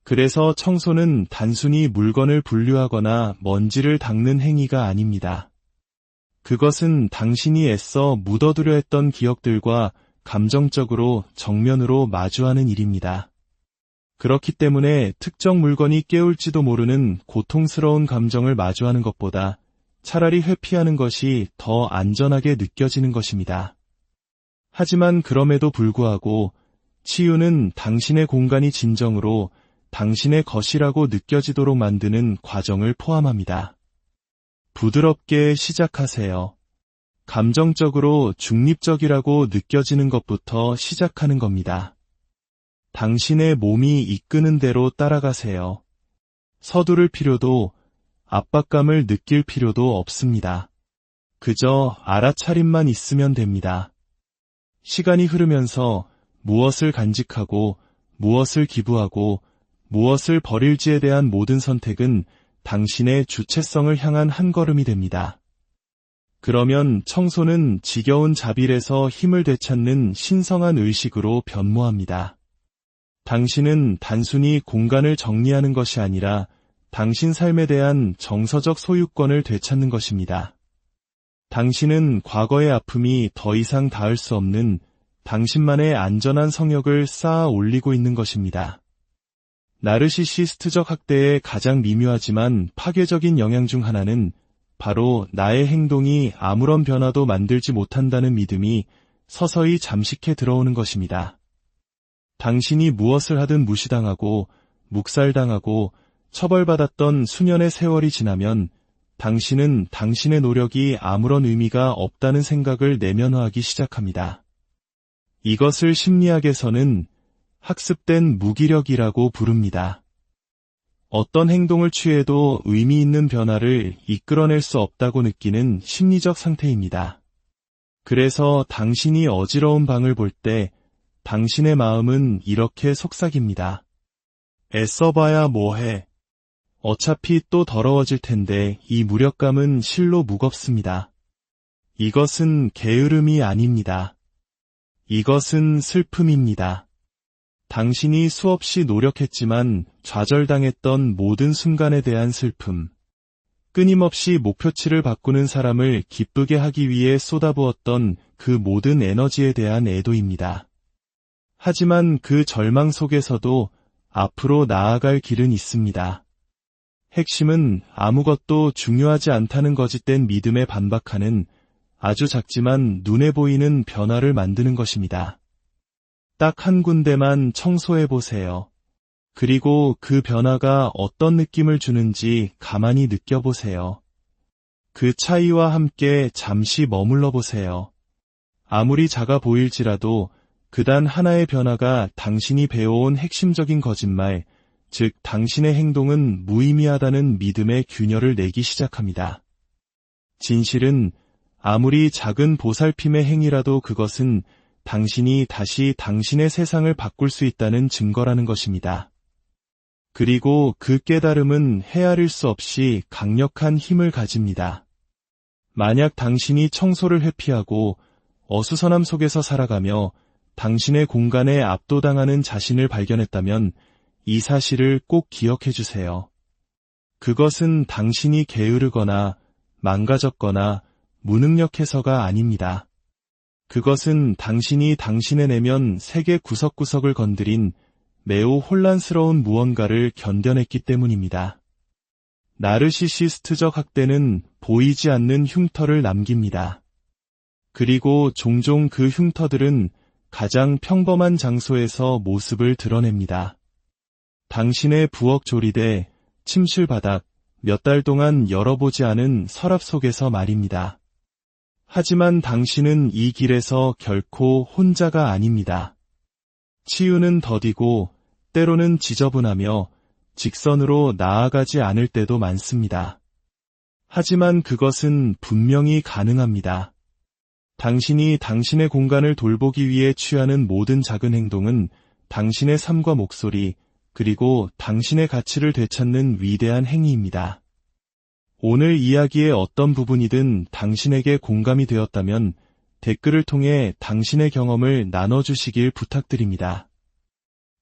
그래서 청소는 단순히 물건을 분류하거나 먼지를 닦는 행위가 아닙니다. 그것은 당신이 애써 묻어두려 했던 기억들과 감정적으로 정면으로 마주하는 일입니다. 그렇기 때문에 특정 물건이 깨울지도 모르는 고통스러운 감정을 마주하는 것보다 차라리 회피하는 것이 더 안전하게 느껴지는 것입니다. 하지만 그럼에도 불구하고 치유는 당신의 공간이 진정으로 당신의 것이라고 느껴지도록 만드는 과정을 포함합니다. 부드럽게 시작하세요. 감정적으로 중립적이라고 느껴지는 것부터 시작하는 겁니다. 당신의 몸이 이끄는 대로 따라가세요. 서두를 필요도 압박감을 느낄 필요도 없습니다. 그저 알아차림만 있으면 됩니다. 시간이 흐르면서 무엇을 간직하고 무엇을 기부하고 무엇을 버릴지에 대한 모든 선택은 당신의 주체성을 향한 한 걸음이 됩니다. 그러면 청소는 지겨운 자빌에서 힘을 되찾는 신성한 의식으로 변모합니다. 당신은 단순히 공간을 정리하는 것이 아니라 당신 삶에 대한 정서적 소유권을 되찾는 것입니다. 당신은 과거의 아픔이 더 이상 닿을 수 없는 당신만의 안전한 성역을 쌓아 올리고 있는 것입니다. 나르시시스트적 학대의 가장 미묘하지만 파괴적인 영향 중 하나는 바로 나의 행동이 아무런 변화도 만들지 못한다는 믿음이 서서히 잠식해 들어오는 것입니다. 당신이 무엇을 하든 무시당하고 묵살당하고 처벌받았던 수년의 세월이 지나면 당신은 당신의 노력이 아무런 의미가 없다는 생각을 내면화하기 시작합니다. 이것을 심리학에서는 학습된 무기력이라고 부릅니다. 어떤 행동을 취해도 의미 있는 변화를 이끌어낼 수 없다고 느끼는 심리적 상태입니다. 그래서 당신이 어지러운 방을 볼 때 당신의 마음은 이렇게 속삭입니다. 애써봐야 뭐해. 어차피 또 더러워질 텐데 이 무력감은 실로 무겁습니다. 이것은 게으름이 아닙니다. 이것은 슬픔입니다. 당신이 수없이 노력했지만 좌절당했던 모든 순간에 대한 슬픔, 끊임없이 목표치를 바꾸는 사람을 기쁘게 하기 위해 쏟아부었던 그 모든 에너지에 대한 애도입니다. 하지만 그 절망 속에서도 앞으로 나아갈 길은 있습니다. 핵심은 아무것도 중요하지 않다는 거짓된 믿음에 반박하는 아주 작지만 눈에 보이는 변화를 만드는 것입니다. 딱 한 군데만 청소해보세요. 그리고 그 변화가 어떤 느낌을 주는지 가만히 느껴보세요. 그 차이와 함께 잠시 머물러 보세요. 아무리 작아 보일지라도 그단 하나의 변화가 당신이 배워온 핵심적인 거짓말, 즉 당신의 행동은 무의미하다는 믿음의 균열을 내기 시작합니다. 진실은 아무리 작은 보살핌의 행위라도 그것은 당신이 다시 당신의 세상을 바꿀 수 있다는 증거라는 것입니다. 그리고 그 깨달음은 헤아릴 수 없이 강력한 힘을 가집니다. 만약 당신이 청소를 회피하고 어수선함 속에서 살아가며 당신의 공간에 압도당하는 자신을 발견했다면 이 사실을 꼭 기억해 주세요. 그것은 당신이 게으르거나 망가졌거나 무능력해서가 아닙니다. 그것은 당신이 당신의 내면 세계 구석구석을 건드린 매우 혼란스러운 무언가를 견뎌냈기 때문입니다. 나르시시스트적 학대는 보이지 않는 흉터를 남깁니다. 그리고 종종 그 흉터들은 가장 평범한 장소에서 모습을 드러냅니다. 당신의 부엌 조리대, 침실 바닥, 몇 달 동안 열어보지 않은 서랍 속에서 말입니다. 하지만 당신은 이 길에서 결코 혼자가 아닙니다. 치유는 더디고 때로는 지저분하며 직선으로 나아가지 않을 때도 많습니다. 하지만 그것은 분명히 가능합니다. 당신이 당신의 공간을 돌보기 위해 취하는 모든 작은 행동은 당신의 삶과 목소리, 그리고 당신의 가치를 되찾는 위대한 행위입니다. 오늘 이야기의 어떤 부분이든 당신에게 공감이 되었다면 댓글을 통해 당신의 경험을 나눠주시길 부탁드립니다.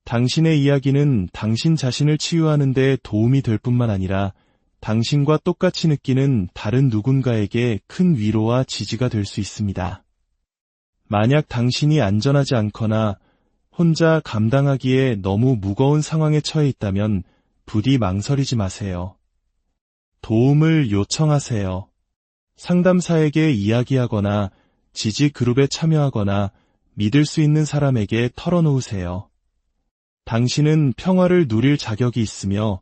당신의 이야기는 당신 자신을 치유하는 데 도움이 될 뿐만 아니라 당신과 똑같이 느끼는 다른 누군가에게 큰 위로와 지지가 될 수 있습니다. 만약 당신이 안전하지 않거나 혼자 감당하기에 너무 무거운 상황에 처해 있다면 부디 망설이지 마세요. 도움을 요청하세요. 상담사에게 이야기하거나 지지 그룹에 참여하거나 믿을 수 있는 사람에게 털어놓으세요. 당신은 평화를 누릴 자격이 있으며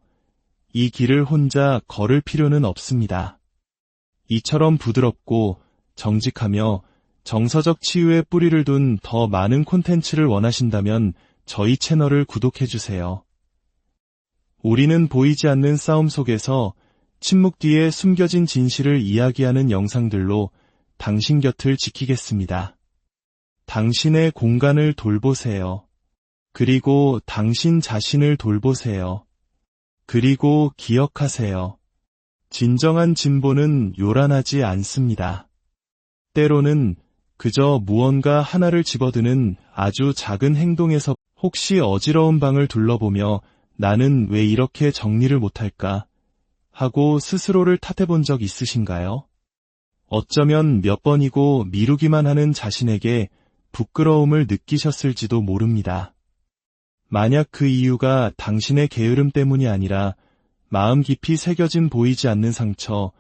이 길을 혼자 걸을 필요는 없습니다. 이처럼 부드럽고 정직하며 정서적 치유에 뿌리를 둔 더 많은 콘텐츠를 원하신다면 저희 채널을 구독해주세요. 우리는 보이지 않는 싸움 속에서 침묵 뒤에 숨겨진 진실을 이야기하는 영상들로 당신 곁을 지키겠습니다. 당신의 공간을 돌보세요. 그리고 당신 자신을 돌보세요. 그리고 기억하세요. 진정한 진보는 요란하지 않습니다. 때로는 그저 무언가 하나를 집어드는 아주 작은 행동에서 혹시 어지러운 방을 둘러보며 나는 왜 이렇게 정리를 못할까? 하고 스스로를 탓해본 적 있으신가요? 어쩌면 몇 번이고 미루기만 하는 자신에게 부끄러움을 느끼셨을지도 모릅니다. 만약 그 이유가 당신의 게으름 때문이 아니라 마음 깊이 새겨진 보이지 않는 상처,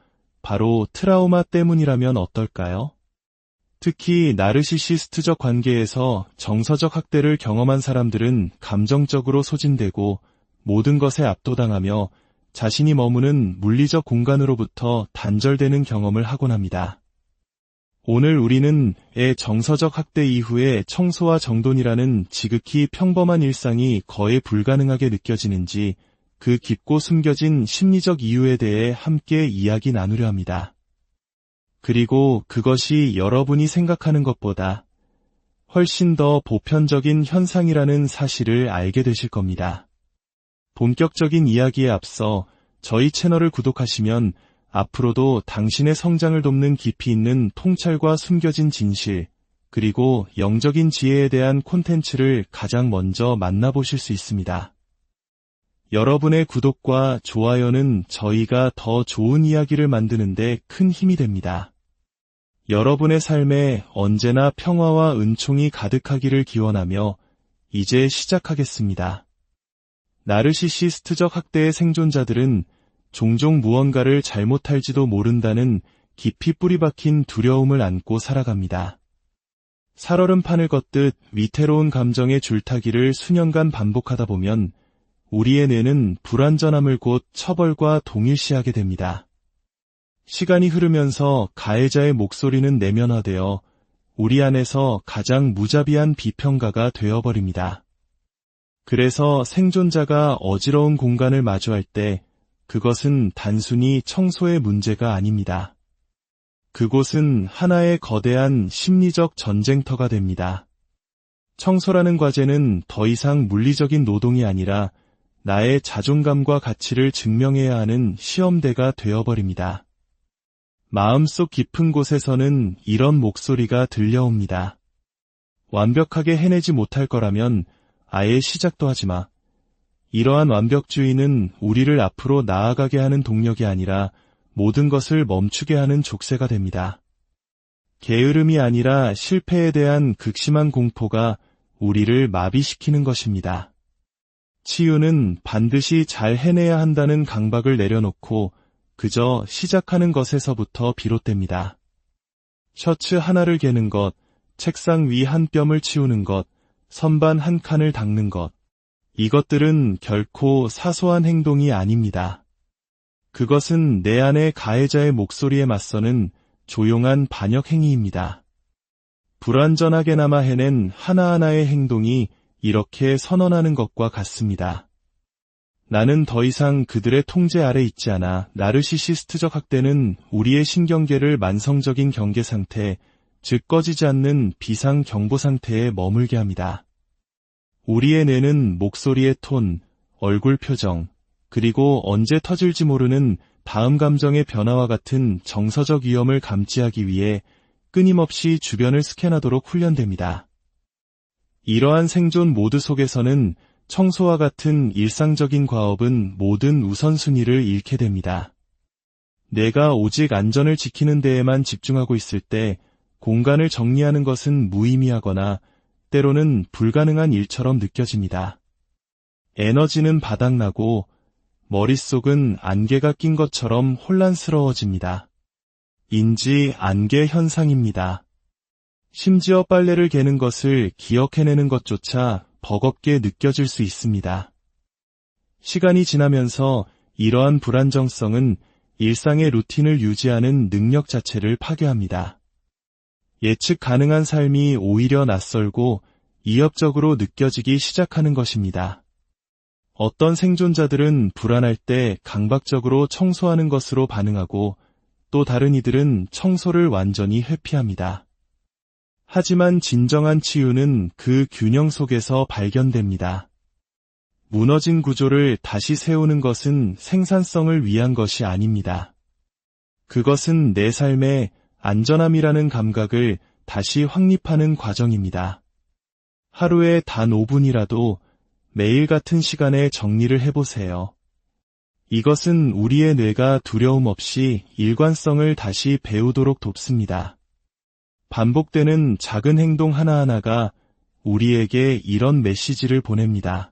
바로 트라우마 때문이라면 어떨까요? 특히 나르시시스트적 관계에서 정서적 학대를 경험한 사람들은 감정적으로 소진되고 모든 것에 압도당하며 자신이 머무는 물리적 공간으로부터 단절되는 경험을 하곤 합니다. 오늘 우리는 정서적 학대 이후에 청소와 정돈이라는 지극히 평범한 일상이 거의 불가능하게 느껴지는지 그 깊고 숨겨진 심리적 이유에 대해 함께 이야기 나누려 합니다. 그리고 그것이 여러분이 생각하는 것보다 훨씬 더 보편적인 현상이라는 사실을 알게 되실 겁니다. 본격적인 이야기에 앞서 저희 채널을 구독하시면 앞으로도 당신의 성장을 돕는 깊이 있는 통찰과 숨겨진 진실, 그리고 영적인 지혜에 대한 콘텐츠를 가장 먼저 만나보실 수 있습니다. 여러분의 구독과 좋아요는 저희가 더 좋은 이야기를 만드는 데 큰 힘이 됩니다. 여러분의 삶에 언제나 평화와 은총이 가득하기를 기원하며 이제 시작하겠습니다. 나르시시스트적 학대의 생존자들은 종종 무언가를 잘못할지도 모른다는 깊이 뿌리박힌 두려움을 안고 살아갑니다. 살얼음판을 걷듯 위태로운 감정의 줄타기를 수년간 반복하다 보면 우리의 뇌는 불완전함을 곧 처벌과 동일시하게 됩니다. 시간이 흐르면서 가해자의 목소리는 내면화되어 우리 안에서 가장 무자비한 비평가가 되어버립니다. 그래서 생존자가 어지러운 공간을 마주할 때 그것은 단순히 청소의 문제가 아닙니다. 그곳은 하나의 거대한 심리적 전쟁터가 됩니다. 청소라는 과제는 더 이상 물리적인 노동이 아니라 나의 자존감과 가치를 증명해야 하는 시험대가 되어버립니다. 마음속 깊은 곳에서는 이런 목소리가 들려옵니다. 완벽하게 해내지 못할 거라면 아예 시작도 하지 마. 이러한 완벽주의는 우리를 앞으로 나아가게 하는 동력이 아니라 모든 것을 멈추게 하는 족쇄가 됩니다. 게으름이 아니라 실패에 대한 극심한 공포가 우리를 마비시키는 것입니다. 치유는 반드시 잘 해내야 한다는 강박을 내려놓고 그저 시작하는 것에서부터 비롯됩니다. 셔츠 하나를 개는 것, 책상 위 한 뼘을 치우는 것, 선반 한 칸을 닦는 것. 이것들은 결코 사소한 행동이 아닙니다. 그것은 내 안의 가해자의 목소리에 맞서는 조용한 반역 행위입니다. 불완전하게나마 해낸 하나하나의 행동이 이렇게 선언하는 것과 같습니다. 나는 더 이상 그들의 통제 아래 있지 않아. 나르시시스트적 학대는 우리의 신경계를 만성적인 경계 상태, 즉 꺼지지 않는 비상 경보 상태에 머물게 합니다. 우리의 뇌는 목소리의 톤, 얼굴 표정, 그리고 언제 터질지 모르는 다음 감정의 변화와 같은 정서적 위험을 감지하기 위해 끊임없이 주변을 스캔하도록 훈련됩니다. 이러한 생존 모드 속에서는 청소와 같은 일상적인 과업은 모든 우선순위를 잃게 됩니다. 내가 오직 안전을 지키는 데에만 집중하고 있을 때 공간을 정리하는 것은 무의미하거나 때로는 불가능한 일처럼 느껴집니다. 에너지는 바닥나고 머릿속은 안개가 낀 것처럼 혼란스러워집니다. 인지 안개 현상입니다. 심지어 빨래를 개는 것을 기억해내는 것조차 버겁게 느껴질 수 있습니다. 시간이 지나면서 이러한 불안정성은 일상의 루틴을 유지하는 능력 자체를 파괴합니다. 예측 가능한 삶이 오히려 낯설고 이협적으로 느껴지기 시작하는 것입니다. 어떤 생존자들은 불안할 때 강박적으로 청소하는 것으로 반응하고 또 다른 이들은 청소를 완전히 회피합니다. 하지만 진정한 치유는 그 균형 속에서 발견됩니다. 무너진 구조를 다시 세우는 것은 생산성을 위한 것이 아닙니다. 그것은 내 삶의 안전함이라는 감각을 다시 확립하는 과정입니다. 하루에 단 5분이라도 매일 같은 시간에 정리를 해보세요. 이것은 우리의 뇌가 두려움 없이 일관성을 다시 배우도록 돕습니다. 반복되는 작은 행동 하나하나가 우리에게 이런 메시지를 보냅니다.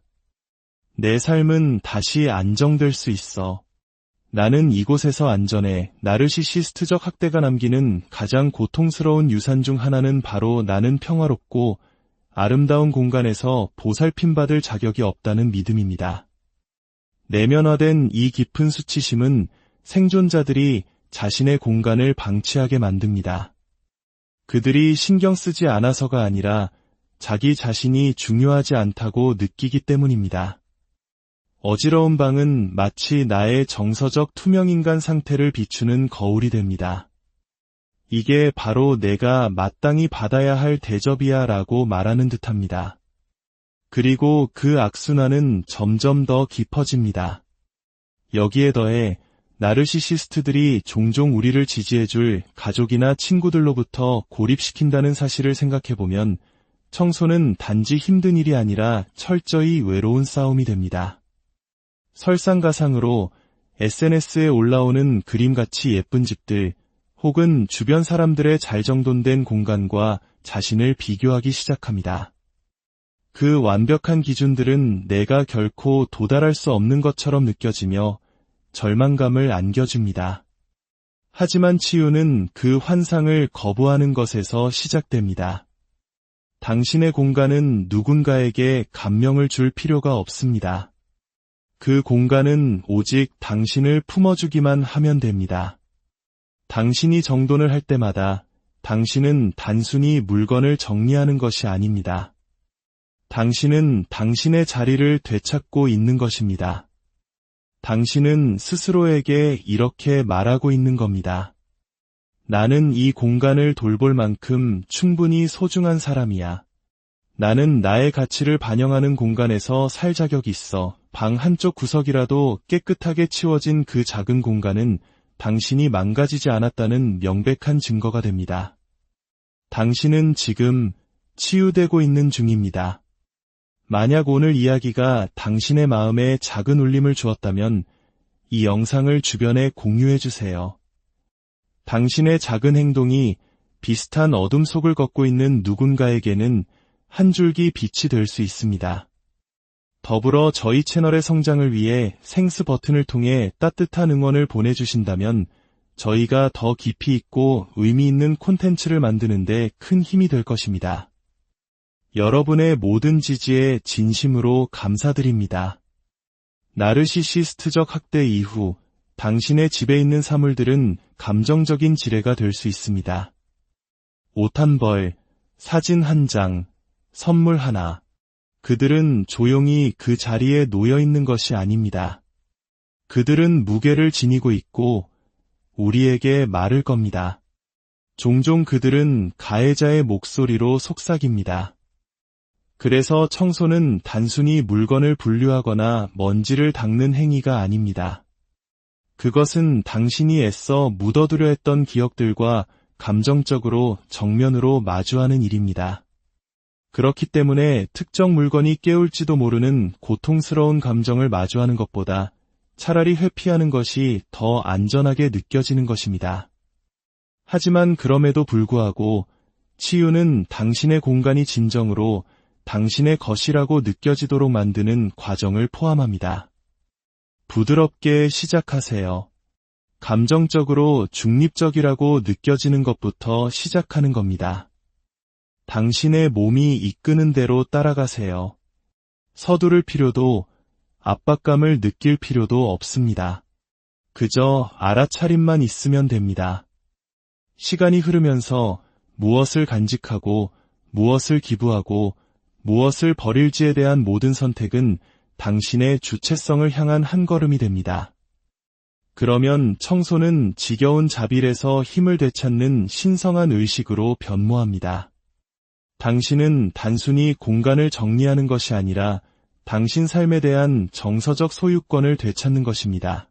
내 삶은 다시 안정될 수 있어. 나는 이곳에서 안전해. 나르시시스트적 학대가 남기는 가장 고통스러운 유산 중 하나는 바로 나는 평화롭고 아름다운 공간에서 보살핌받을 자격이 없다는 믿음입니다. 내면화된 이 깊은 수치심은 생존자들이 자신의 공간을 방치하게 만듭니다. 그들이 신경 쓰지 않아서가 아니라 자기 자신이 중요하지 않다고 느끼기 때문입니다. 어지러운 방은 마치 나의 정서적 투명인간 상태를 비추는 거울이 됩니다. 이게 바로 내가 마땅히 받아야 할 대접이야 라고 말하는 듯합니다. 그리고 그 악순환은 점점 더 깊어집니다. 여기에 더해 나르시시스트들이 종종 우리를 지지해줄 가족이나 친구들로부터 고립시킨다는 사실을 생각해보면 청소는 단지 힘든 일이 아니라 철저히 외로운 싸움이 됩니다. 설상가상으로 SNS에 올라오는 그림같이 예쁜 집들 혹은 주변 사람들의 잘 정돈된 공간과 자신을 비교하기 시작합니다. 그 완벽한 기준들은 내가 결코 도달할 수 없는 것처럼 느껴지며 절망감을 안겨줍니다. 하지만 치유는 그 환상을 거부하는 것에서 시작됩니다. 당신의 공간은 누군가에게 감명을 줄 필요가 없습니다. 그 공간은 오직 당신을 품어주기만 하면 됩니다. 당신이 정돈을 할 때마다 당신은 단순히 물건을 정리하는 것이 아닙니다. 당신은 당신의 자리를 되찾고 있는 것입니다. 당신은 스스로에게 이렇게 말하고 있는 겁니다. 나는 이 공간을 돌볼 만큼 충분히 소중한 사람이야. 나는 나의 가치를 반영하는 공간에서 살 자격이 있어. 방 한쪽 구석이라도 깨끗하게 치워진 그 작은 공간은 당신이 망가지지 않았다는 명백한 증거가 됩니다. 당신은 지금 치유되고 있는 중입니다. 만약 오늘 이야기가 당신의 마음에 작은 울림을 주었다면 이 영상을 주변에 공유해주세요. 당신의 작은 행동이 비슷한 어둠 속을 걷고 있는 누군가에게는 한 줄기 빛이 될 수 있습니다. 더불어 저희 채널의 성장을 위해 생스 버튼을 통해 따뜻한 응원을 보내주신다면 저희가 더 깊이 있고 의미 있는 콘텐츠를 만드는 데 큰 힘이 될 것입니다. 여러분의 모든 지지에 진심으로 감사드립니다. 나르시시스트적 학대 이후 당신의 집에 있는 사물들은 감정적인 지뢰가 될 수 있습니다. 옷 한 벌, 사진 한 장, 선물 하나. 그들은 조용히 그 자리에 놓여 있는 것이 아닙니다. 그들은 무게를 지니고 있고 우리에게 말을 겁니다. 종종 그들은 가해자의 목소리로 속삭입니다. 그래서 청소는 단순히 물건을 분류하거나 먼지를 닦는 행위가 아닙니다. 그것은 당신이 애써 묻어두려 했던 기억들과 감정적으로 정면으로 마주하는 일입니다. 그렇기 때문에 특정 물건이 깨울지도 모르는 고통스러운 감정을 마주하는 것보다 차라리 회피하는 것이 더 안전하게 느껴지는 것입니다. 하지만 그럼에도 불구하고 치유는 당신의 공간이 진정으로 당신의 것이라고 느껴지도록 만드는 과정을 포함합니다. 부드럽게 시작하세요. 감정적으로 중립적이라고 느껴지는 것부터 시작하는 겁니다. 당신의 몸이 이끄는 대로 따라가세요. 서두를 필요도 압박감을 느낄 필요도 없습니다. 그저 알아차림만 있으면 됩니다. 시간이 흐르면서 무엇을 간직하고 무엇을 기부하고 무엇을 버릴지에 대한 모든 선택은 당신의 주체성을 향한 한 걸음이 됩니다. 그러면 청소는 지겨운 자빌에서 힘을 되찾는 신성한 의식으로 변모합니다. 당신은 단순히 공간을 정리하는 것이 아니라 당신 삶에 대한 정서적 소유권을 되찾는 것입니다.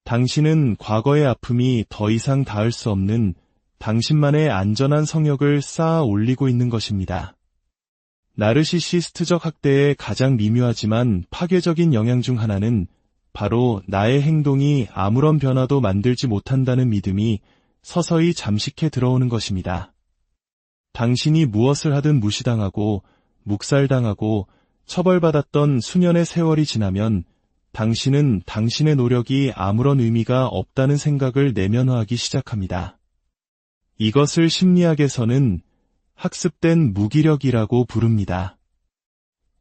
당신은 과거의 아픔이 더 이상 닿을 수 없는 당신만의 안전한 성역을 쌓아 올리고 있는 것입니다. 나르시시스트적 학대의 가장 미묘하지만 파괴적인 영향 중 하나는 바로 나의 행동이 아무런 변화도 만들지 못한다는 믿음이 서서히 잠식해 들어오는 것입니다. 당신이 무엇을 하든 무시당하고 묵살당하고 처벌받았던 수년의 세월이 지나면 당신은 당신의 노력이 아무런 의미가 없다는 생각을 내면화하기 시작합니다. 이것을 심리학에서는 학습된 무기력이라고 부릅니다.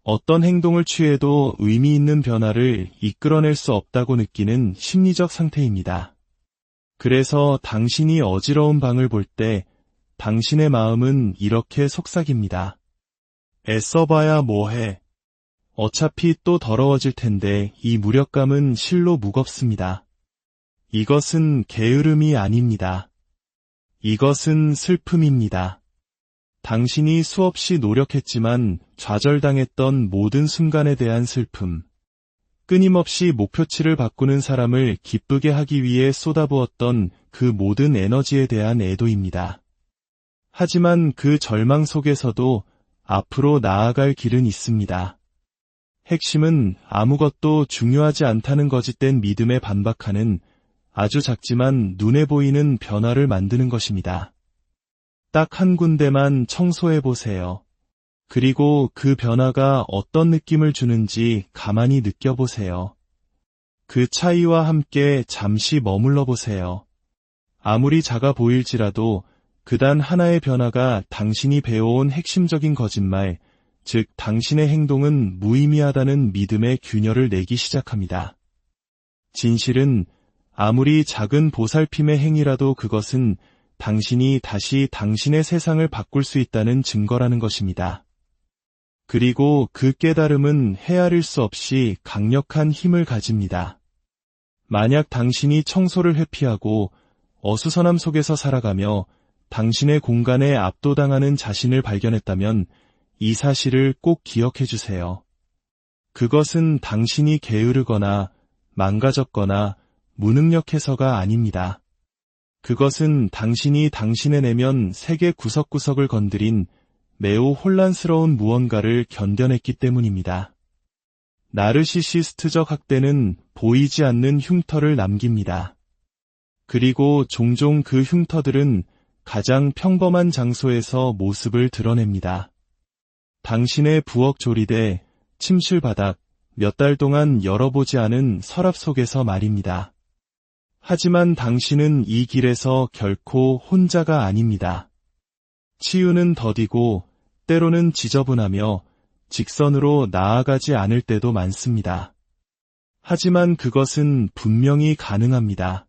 어떤 행동을 취해도 의미 있는 변화를 이끌어낼 수 없다고 느끼는 심리적 상태입니다. 그래서 당신이 어지러운 방을 볼 때 당신의 마음은 이렇게 속삭입니다. 애써봐야 뭐해. 어차피 또 더러워질 텐데 이 무력감은 실로 무겁습니다. 이것은 게으름이 아닙니다. 이것은 슬픔입니다. 당신이 수없이 노력했지만 좌절당했던 모든 순간에 대한 슬픔. 끊임없이 목표치를 바꾸는 사람을 기쁘게 하기 위해 쏟아부었던 그 모든 에너지에 대한 애도입니다. 하지만 그 절망 속에서도 앞으로 나아갈 길은 있습니다. 핵심은 아무것도 중요하지 않다는 거짓된 믿음에 반박하는 아주 작지만 눈에 보이는 변화를 만드는 것입니다. 딱 한 군데만 청소해보세요. 그리고 그 변화가 어떤 느낌을 주는지 가만히 느껴보세요. 그 차이와 함께 잠시 머물러 보세요. 아무리 작아 보일지라도 그단 하나의 변화가 당신이 배워온 핵심적인 거짓말, 즉 당신의 행동은 무의미하다는 믿음의 균열을 내기 시작합니다. 진실은 아무리 작은 보살핌의 행위라도 그것은 당신이 다시 당신의 세상을 바꿀 수 있다는 증거라는 것입니다. 그리고 그 깨달음은 헤아릴 수 없이 강력한 힘을 가집니다. 만약 당신이 청소를 회피하고 어수선함 속에서 살아가며 당신의 공간에 압도당하는 자신을 발견했다면 이 사실을 꼭 기억해 주세요. 그것은 당신이 게으르거나 망가졌거나 무능력해서가 아닙니다. 그것은 당신이 당신의 내면 세계 구석구석을 건드린 매우 혼란스러운 무언가를 견뎌냈기 때문입니다. 나르시시스트적 학대는 보이지 않는 흉터를 남깁니다. 그리고 종종 그 흉터들은 가장 평범한 장소에서 모습을 드러냅니다. 당신의 부엌 조리대, 침실 바닥, 몇 달 동안 열어보지 않은 서랍 속에서 말입니다. 하지만 당신은 이 길에서 결코 혼자가 아닙니다. 치유는 더디고 때로는 지저분하며 직선으로 나아가지 않을 때도 많습니다. 하지만 그것은 분명히 가능합니다.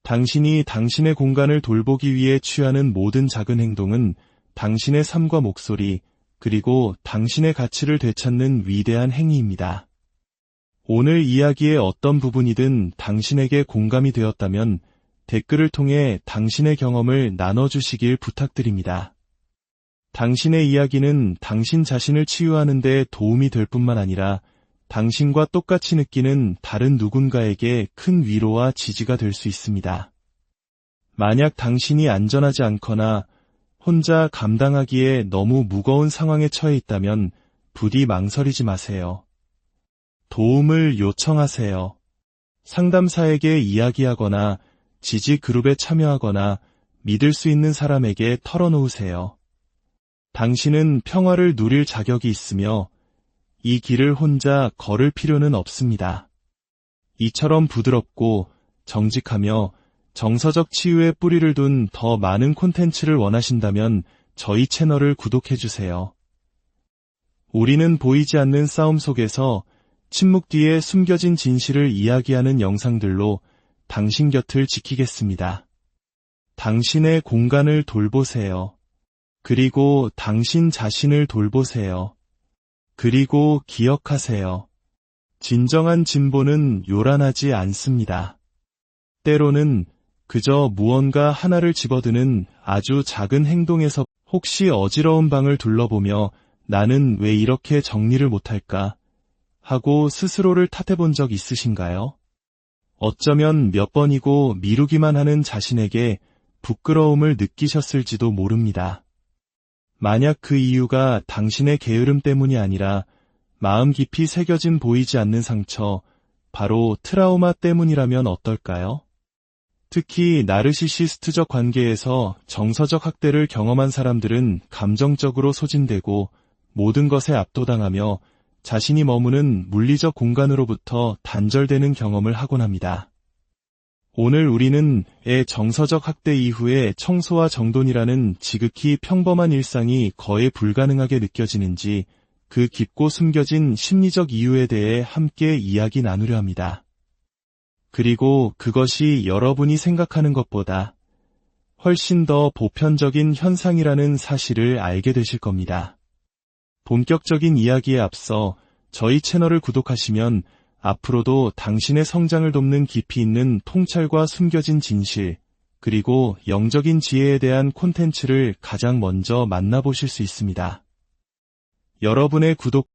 당신이 당신의 공간을 돌보기 위해 취하는 모든 작은 행동은 당신의 삶과 목소리, 그리고 당신의 가치를 되찾는 위대한 행위입니다. 오늘 이야기의 어떤 부분이든 당신에게 공감이 되었다면 댓글을 통해 당신의 경험을 나눠주시길 부탁드립니다. 당신의 이야기는 당신 자신을 치유하는 데 도움이 될 뿐만 아니라 당신과 똑같이 느끼는 다른 누군가에게 큰 위로와 지지가 될 수 있습니다. 만약 당신이 안전하지 않거나 혼자 감당하기에 너무 무거운 상황에 처해 있다면 부디 망설이지 마세요. 도움을 요청하세요. 상담사에게 이야기하거나 지지 그룹에 참여하거나 믿을 수 있는 사람에게 털어놓으세요. 당신은 평화를 누릴 자격이 있으며 이 길을 혼자 걸을 필요는 없습니다. 이처럼 부드럽고 정직하며 정서적 치유에 뿌리를 둔 더 많은 콘텐츠를 원하신다면 저희 채널을 구독해주세요. 우리는 보이지 않는 싸움 속에서 침묵 뒤에 숨겨진 진실을 이야기하는 영상들로 당신 곁을 지키겠습니다. 당신의 공간을 돌보세요. 그리고 당신 자신을 돌보세요. 그리고 기억하세요. 진정한 진보는 요란하지 않습니다. 때로는 그저 무언가 하나를 집어드는 아주 작은 행동에서 혹시 어지러운 방을 둘러보며 나는 왜 이렇게 정리를 못할까? 하고 스스로를 탓해본 적 있으신가요? 어쩌면 몇 번이고 미루기만 하는 자신에게 부끄러움을 느끼셨을지도 모릅니다. 만약 그 이유가 당신의 게으름 때문이 아니라 마음 깊이 새겨진 보이지 않는 상처, 바로 트라우마 때문이라면 어떨까요? 특히 나르시시스트적 관계에서 정서적 학대를 경험한 사람들은 감정적으로 소진되고 모든 것에 압도당하며 자신이 머무는 물리적 공간으로부터 단절되는 경험을 하곤 합니다. 오늘 우리는 정서적 학대 이후에 청소와 정돈이라는 지극히 평범한 일상이 거의 불가능하게 느껴지는지 그 깊고 숨겨진 심리적 이유에 대해 함께 이야기 나누려 합니다. 그리고 그것이 여러분이 생각하는 것보다 훨씬 더 보편적인 현상이라는 사실을 알게 되실 겁니다. 본격적인 이야기에 앞서 저희 채널을 구독하시면 앞으로도 당신의 성장을 돕는 깊이 있는 통찰과 숨겨진 진실, 그리고 영적인 지혜에 대한 콘텐츠를 가장 먼저 만나보실 수 있습니다. 여러분의 구독